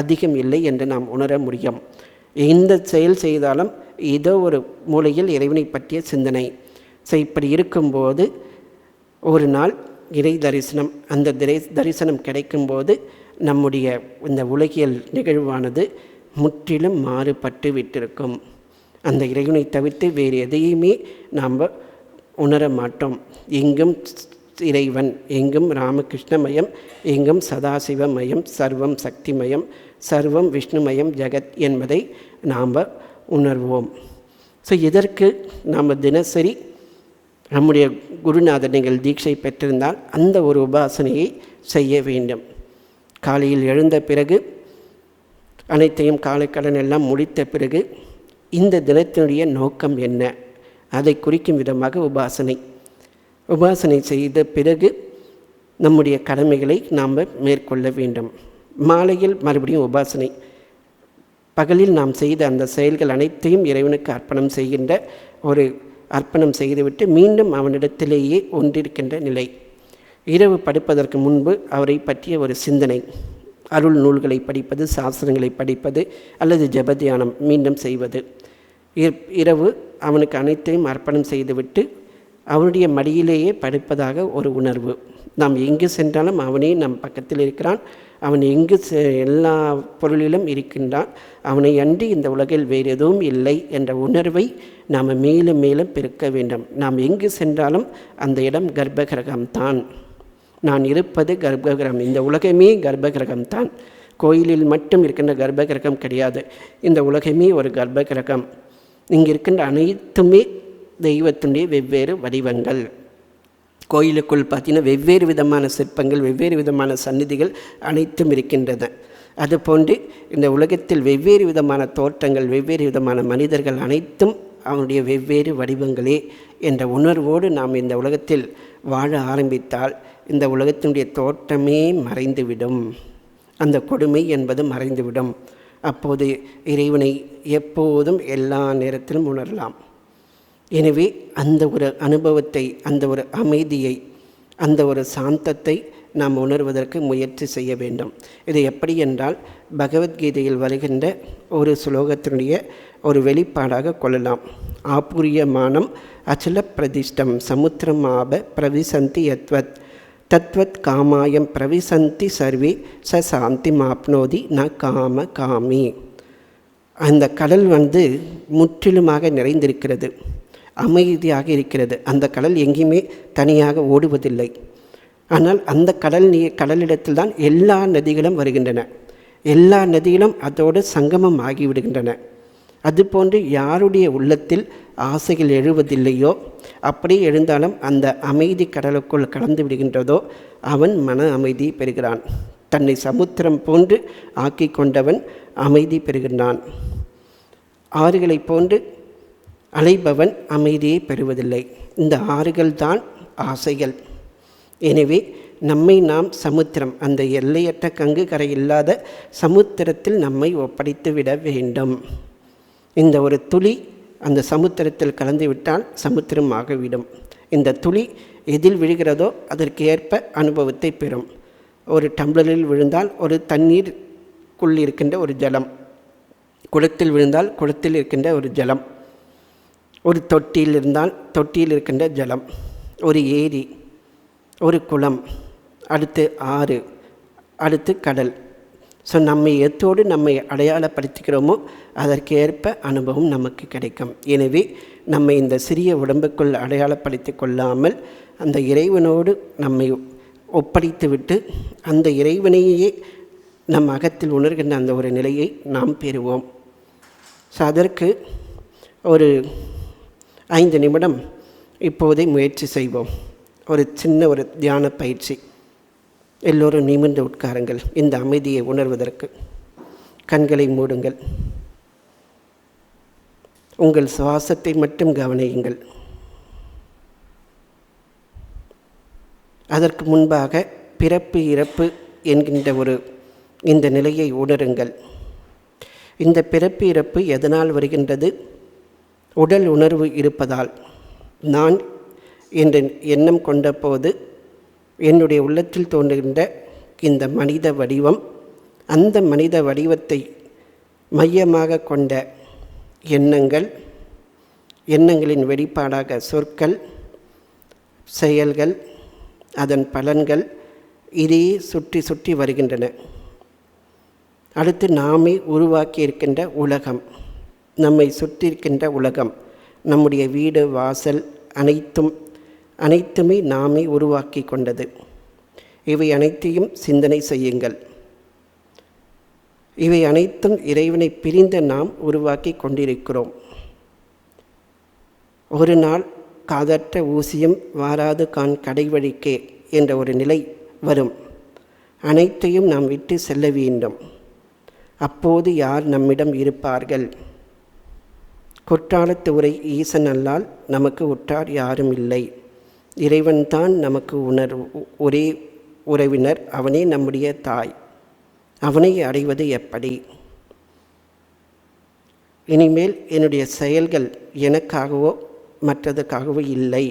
அதிகம் இல்லை என்று நாம் உணர முடியும். எந்த செயல் செய்தாலும் ஏதோ ஒரு மூலையில் இறைவனை பற்றிய சிந்தனை. இப்படி இருக்கும்போது ஒரு நாள் இறை தரிசனம், அந்த தரிசனம் கிடைக்கும்போது நம்முடைய இந்த உலகியல் நிகழ்வானது முற்றிலும் மாறுபட்டு விட்டிருக்கும். அந்த இறைவனை தவிர்த்து வேறு எதையுமே நாம் உணர மாட்டோம். எங்கும் இறைவன், எங்கும் ராமகிருஷ்ணமயம், எங்கும் சதாசிவமயம், சர்வம் சக்திமயம், சர்வம் விஷ்ணுமயம் ஜெகத் என்பதை நாம் உணர்வோம். இதற்கு நாம் தினசரி நம்முடைய குருநாதர் நீங்கள் தீட்சை பெற்றிருந்தால் அந்த ஒரு உபாசனையை செய்ய வேண்டும். காலையில் எழுந்த பிறகு அனைத்தையும் காலைக்கடன் எல்லாம் முடித்த பிறகு இந்த தினத்தினுடைய நோக்கம் என்ன, அதை குறிக்கும் விதமாக உபாசனை செய்த பிறகு நம்முடைய கடமைகளை நாம் மேற்கொள்ள வேண்டும். மாலையில் மறுபடியும் உபாசனை. பகலில் நாம் செய்த அந்த செயல்கள் அனைத்தையும் இறைவனுக்கு அர்ப்பணம் செய்கின்ற ஒரு அர்ப்பணம் செய்துவிட்டு மீண்டும் அவனிடத்திலேயே ஒன்றிருக்கின்ற நிலை. இரவு படுப்பதற்கு முன்பு அவரை பற்றிய ஒரு சிந்தனை, அருள் நூல்களை படிப்பது, சாஸ்திரங்களை படிப்பது அல்லது ஜபத்தியானம் மீண்டும் செய்வது. இரவு அவனுக்கு அனைத்தையும் அர்ப்பணம் செய்துவிட்டு அவனுடைய மடியிலேயே படுப்பதாக ஒரு உணர்வு. நாம் எங்கு சென்றாலும் அவனே நம் பக்கத்தில் இருக்கிறான். அவன் எங்கு எல்லா பொருளிலும் இருக்கின்றான். அவனை அன்றி இந்த உலகில் வேறு எதுவும் இல்லை என்ற உணர்வை நாம் மேலும் மேலும் பெருக்க வேண்டும். நாம் எங்கு சென்றாலும் அந்த இடம் கர்ப்பகிரகம்தான். நான் இருப்பது கர்ப்பகிரகம். இந்த உலகமே கர்ப்பகிரகம்தான். கோயிலில் மட்டும் இருக்கின்ற கர்ப்பகிரகம் கிடையாது. இந்த உலகமே ஒரு கர்ப்பகிரகம். இங்கே இருக்கின்ற அனைத்துமே தெய்வத்தினுடைய வெவ்வேறு வடிவங்கள். கோயிலுக்குள் பார்த்தீங்கன்னா வெவ்வேறு விதமான சிற்பங்கள், வெவ்வேறு விதமான சந்நிதிகள் அனைத்தும் இருக்கின்றன. அதுபோன்று இந்த உலகத்தில் வெவ்வேறு விதமான தோற்றங்கள், வெவ்வேறு விதமான மனிதர்கள் அனைத்தும் அவனுடைய வெவ்வேறு வடிவங்களே என்ற உணர்வோடு நாம் இந்த உலகத்தில் வாழ ஆரம்பித்தால் இந்த உலகத்தினுடைய தோற்றமே மறைந்துவிடும். அந்த கொடுமை என்பது மறைந்துவிடும். அப்போது இறைவனை எப்போதும் எல்லா நேரத்திலும் உணரலாம். எனவே அந்த ஒரு அனுபவத்தை, அந்த ஒரு அமைதியை, அந்த ஒரு சாந்தத்தை நாம் உணர்வதற்கு முயற்சி செய்ய வேண்டும். இது எப்படி என்றால் பகவத்கீதையில் வருகின்ற ஒரு ஸ்லோகத்தினுடைய ஒரு வெளிப்பாடாக கொள்ளலாம். ஆபூரியமானம் அச்சல பிரதிஷ்டம் சமுத்திரமாப பிரவிசந்தி யத்வத் தத்வத் காமாயம் பிரவிசந்தி சர்வே ச சாந்தி மாப்னோதி ந காம காமி. அந்த கடல் முற்றிலுமாக நிறைந்திருக்கிறது, அமைதியாக இருக்கிறது. அந்த கடல் எங்கேயுமே தனியாக ஓடுவதில்லை. ஆனால் அந்த கடலிடத்தில் தான் எல்லா நதிகளும் வருகின்றன. எல்லா நதிகளும் அதோடு சங்கமம் ஆகிவிடுகின்றன. அதுபோன்று யாருடைய உள்ளத்தில் ஆசைகள் எழுவதில்லையோ, அப்படி எழுந்தாலும் அந்த அமைதி கடலுக்குள் கலந்து விடுகின்றதோ அவன் மன அமைதி பெறுகிறான். தன்னை சமுத்திரம் போன்று ஆக்கி கொண்டவன் அமைதி பெறுகின்றான். ஆறுகளை போன்று அலைபவன் அமைதியை பெறுவதில்லை. இந்த ஆறுகள் தான் ஆசைகள். எனவே நம்மை நாம் சமுத்திரம், அந்த எல்லையற்ற கங்கு கரை இல்லாத சமுத்திரத்தில் நம்மை ஒப்படைத்து விட வேண்டும். இந்த ஒரு துளி அந்த சமுத்திரத்தில் கலந்து விட்டால் சமுத்திரம் ஆகிவிடும். இந்த துளி எதில் விழுகிறதோ அதற்கு ஏற்ப அனுபவத்தை பெறும். ஒரு டம்ளரில் விழுந்தால் ஒரு தண்ணீருக்குள் இருக்கின்ற ஒரு ஜலம், குளத்தில் விழுந்தால் குளத்தில் இருக்கின்ற ஒரு ஜலம், ஒரு தொட்டியில் இருந்தால் தொட்டியில் இருக்கின்ற ஜலம், ஒரு ஏரி, ஒரு குளம், அடுத்து ஆறு, அடுத்து கடல். நம்மை எத்தோடு நம்மை அடையாளப்படுத்திக்கிறோமோ அதற்கு ஏற்ப அனுபவம் நமக்கு கிடைக்கும். எனவே நம்மை இந்த சிறிய உடம்புக்குள் அடையாளப்படுத்தி கொள்ளாமல் அந்த இறைவனோடு நம்மை ஒப்படைத்துவிட்டு அந்த இறைவனையே நம் அகத்தில் உணர்கின்ற அந்த ஒரு நிலையை நாம் பெறுவோம். அதற்கு ஒரு 5 நிமிடம் இப்போதே முயற்சி செய்வோம். ஒரு சின்ன ஒரு தியான பயிற்சி. எல்லோரும் நிமிர்ந்து உட்காருங்கள். இந்த அமைதியை உணர்வதற்கு கண்களை மூடுங்கள். உங்கள் சுவாசத்தை மட்டும் கவனியுங்கள். அதற்கு முன்பாக பிறப்பு இறப்பு என்கின்ற இந்த நிலையை உணருங்கள். இந்த பிறப்பு இறப்பு எதனால் வருகின்றது? உடல் உணர்வு இருப்பதால் நான் என்ற எண்ணம் கொண்ட போது என்னுடைய உள்ளத்தில் தோன்றுகின்ற இந்த மனித வடிவம், அந்த மனித வடிவத்தை மையமாக கொண்ட எண்ணங்களின் வெளிப்பாடாக சொற்கள், செயல்கள், அதன் பலன்கள் இதையே சுற்றி சுற்றி வருகின்றன. அடுத்து நாமே உருவாக்கி இருக்கின்ற உலகம், நம்மை சுற்றி இருக்கின்ற உலகம், நம்முடைய வீடு வாசல் அனைத்துமே நாமே உருவாக்கி கொண்டது. இவை அனைத்தையும் சிந்தனை செய்யுங்கள். இவை அனைத்தும் இறைவனை பிரிந்த நாம் உருவாக்கி கொண்டிருக்கிறோம். ஒரு நாள் காதற்ற ஊசியும் வாராது கான் கடைவழிக்கே என்ற ஒரு நிலை வரும். அனைத்தையும் நாம் விட்டு செல்ல வேண்டும். அப்போது யார் நம்மிடம் இருப்பார்கள்? குற்றாலத்து உரை ஈசன் அல்லால் நமக்கு உற்றார் யாரும் இல்லை. இறைவன்தான் நமக்கு ஒரே உறவினர். அவனே நம்முடைய தாய். அவனை அடைவது எப்படி? இனிமேல் என்னுடைய செயல்கள் எனக்காகவோ மற்றதுக்காகவோ இல்லை,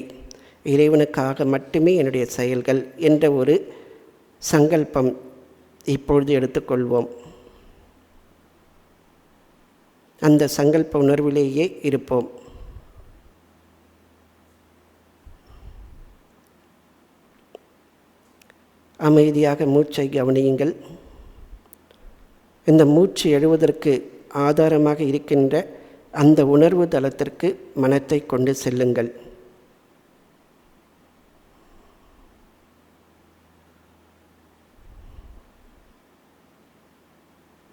இறைவனுக்காக மட்டுமே என்னுடைய செயல்கள் என்ற ஒரு சங்கல்பம் இப்பொழுது எடுத்துக்கொள்வோம். அந்த சங்கல்ப உணர்விலேயே இருப்போம். அமைதியாக மூச்சை கவனியுங்கள். இந்த மூச்சு எழுவதற்கு ஆதாரமாக இருக்கின்ற அந்த உணர்வு தளத்திற்கு மனத்தை கொண்டு செல்லுங்கள்.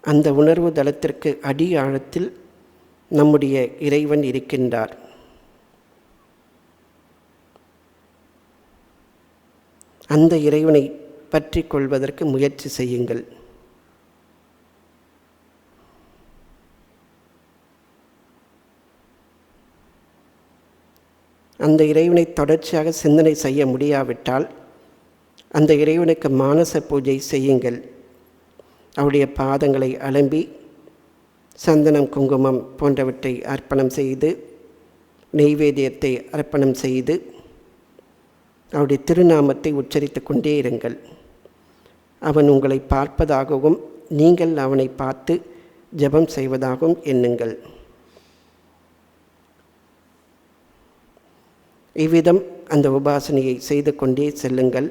அந்த உணர்வு தளத்திற்கு அடி ஆழத்தில் நம்முடைய இறைவன் இருக்கின்றார். அந்த இறைவனை பற்றி கொள்வதற்கு முயற்சி செய்யுங்கள். அந்த இறைவனை தொடர்ச்சியாக சிந்தனை செய்ய முடியாவிட்டால் அந்த இறைவனுக்கு மானச பூஜை செய்யுங்கள். அவருடைய பாதங்களை அலம்பி சந்தனம் குங்குமம் போன்றவற்றை அர்ப்பணம் செய்து, நெய்வேத்தியத்தை அர்ப்பணம் செய்து அவருடைய திருநாமத்தை உச்சரித்து கொண்டே இருங்கள். அவன் உங்களை பார்ப்பதாகவும் நீங்கள் அவனை பார்த்து ஜெபம் செய்வதாகவும் எண்ணுங்கள். இவ்விதம் அந்த உபாசனையை செய்து கொண்டே செல்லுங்கள்.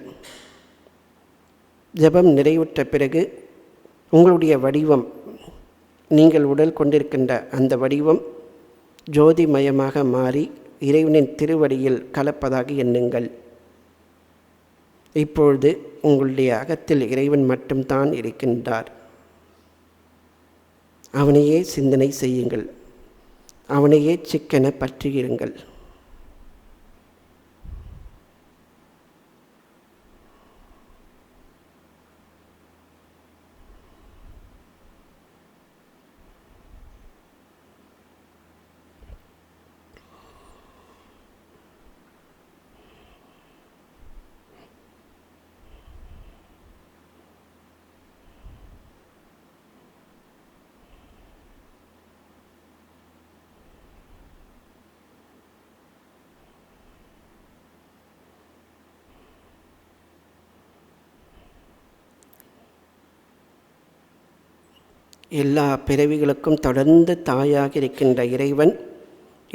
ஜெபம் நிறைவுற்ற பிறகு உங்களுடைய வடிவம், நீங்கள் உடல் கொண்டிருக்கின்ற அந்த வடிவம் ஜோதிமயமாக மாறி இறைவனின் திருவடியில் கலப்பதாக எண்ணுங்கள். இப்பொழுது உங்களுடைய அகத்தில் இறைவன் மட்டும்தான் இருக்கின்றார். அவனையே சிந்தனை செய்யுங்கள். அவனையே சிக்கென பற்றியிருங்கள். எல்லா பிறவிகளுக்கும் தொடர்ந்து தாயாக இருக்கின்ற இறைவன்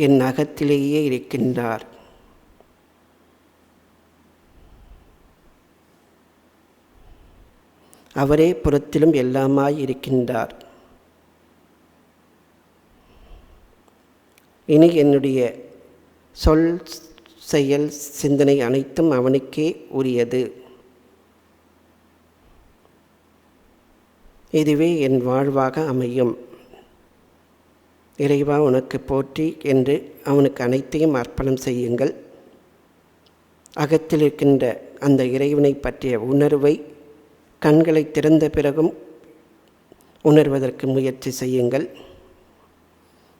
என் அகத்திலேயே இருக்கின்றார். அவரே புறத்திலும் எல்லாமாய் இருக்கின்றார். இனி என்னுடைய சொல், செயல், சிந்தனை அனைத்தும் அவனுக்கே உரியது. இதுவே என் வாழ்வாக அமையும். இறைவா உனக்கு போற்றி என்று அவனுக்கு அனைத்தையும் அர்ப்பணம் செய்யுங்கள். அகத்தில் இருக்கின்ற அந்த இறைவனை பற்றிய உணர்வை கண்களை திறந்த பிறகும் உணர்வதற்கு முயற்சி செய்யுங்கள்.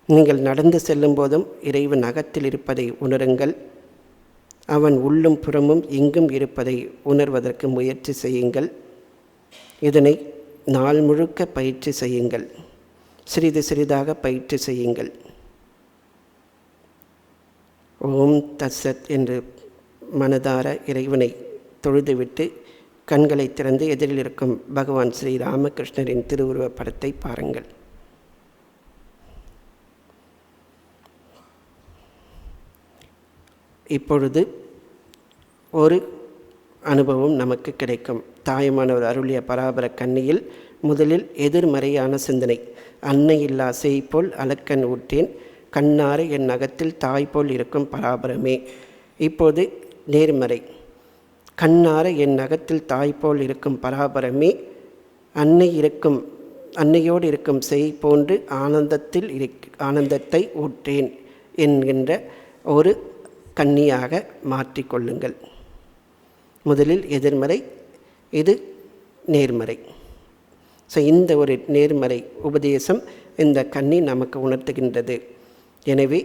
நீங்கள் நடந்து செல்லும் போதும் இறைவன் அகத்தில் இருப்பதை உணருங்கள். அவன் உள்ளும் புறமும் எங்கும் இருப்பதை உணர்வதற்கு முயற்சி செய்யுங்கள். இதனை நாள் முழுக்க பயிற்சி செய்யுங்கள். சிறிது சிறிதாக பயிற்சி செய்யுங்கள். ஓம் தத்சத் என்று மனதார இறைவனை தொழுதுவிட்டு கண்களை திறந்து எதிரில் இருக்கும் பகவான் ஸ்ரீ ராமகிருஷ்ணரின் திருவுருவப் படத்தை பாருங்கள். இப்பொழுது ஒரு அனுபவம் நமக்கு கிடைக்கும். தாயுமானவர் அருளிய பராபர கன்னியில் முதலில் எதிர்மறையான சிந்தனை. அன்னை இல்லா செய்போல் அலக்கன் ஊட்டேன், கண்ணாறு என் அகத்தில் தாய் போல் இருக்கும் பராபரமே. இப்போது நேர்மறை. கண்ணார என் அகத்தில் தாய் போல் இருக்கும் பராபரமே, அன்னையோடு இருக்கும் செய் போன்று ஆனந்தத்தை ஊற்றேன் என்கின்ற ஒரு கன்னியாக மாற்றிக்கொள்ளுங்கள். முதலில் எதிர்மறை, இது நேர்மறை. ஸோ இந்த ஒரு நேர்மறை உபதேசம் இந்த கன்னி நமக்கு உணர்த்துகின்றது. எனவே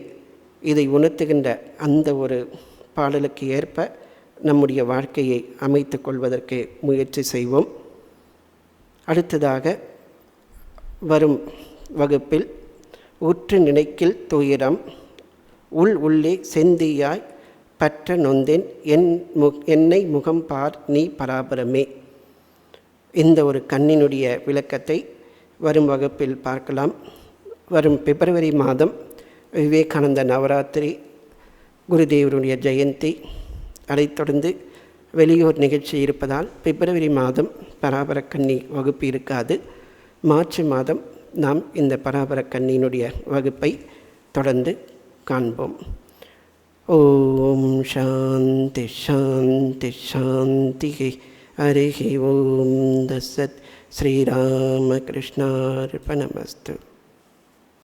இதை உணர்த்துகின்ற அந்த ஒரு பாடலுக்கு ஏற்ப நம்முடைய வாழ்க்கையை அமைத்து கொள்வதற்கு முயற்சி செய்வோம். அடுத்ததாக வரும் வகுப்பில் உற்று நினைக்கில் துயரம் உள்ளே செந்தியாய் பற்ற நொந்தேன் என்னை முகம் பார் நீ பராபரமே. இந்த ஒரு கண்ணினுடைய விளக்கத்தை வரும் வகுப்பில் பார்க்கலாம். வரும் பிப்ரவரி மாதம் விவேகானந்த நவராத்திரி, குருதேவருடைய ஜெயந்தி, அதைத் தொடர்ந்து வெளியூர் நிகழ்ச்சி இருப்பதால் பிப்ரவரி மாதம் பராபர கன்னி வகுப்பு இருக்காது. மார்ச் மாதம் நாம் இந்த பராபர கன்னியினுடைய வகுப்பை தொடர்ந்து காண்போம். ஓம் சாந்தி சாந்தி சாந்தி. ஹரி ஓம் தத்சத். ஸ்ரீராமகிருஷ்ணார்பணமஸ்து.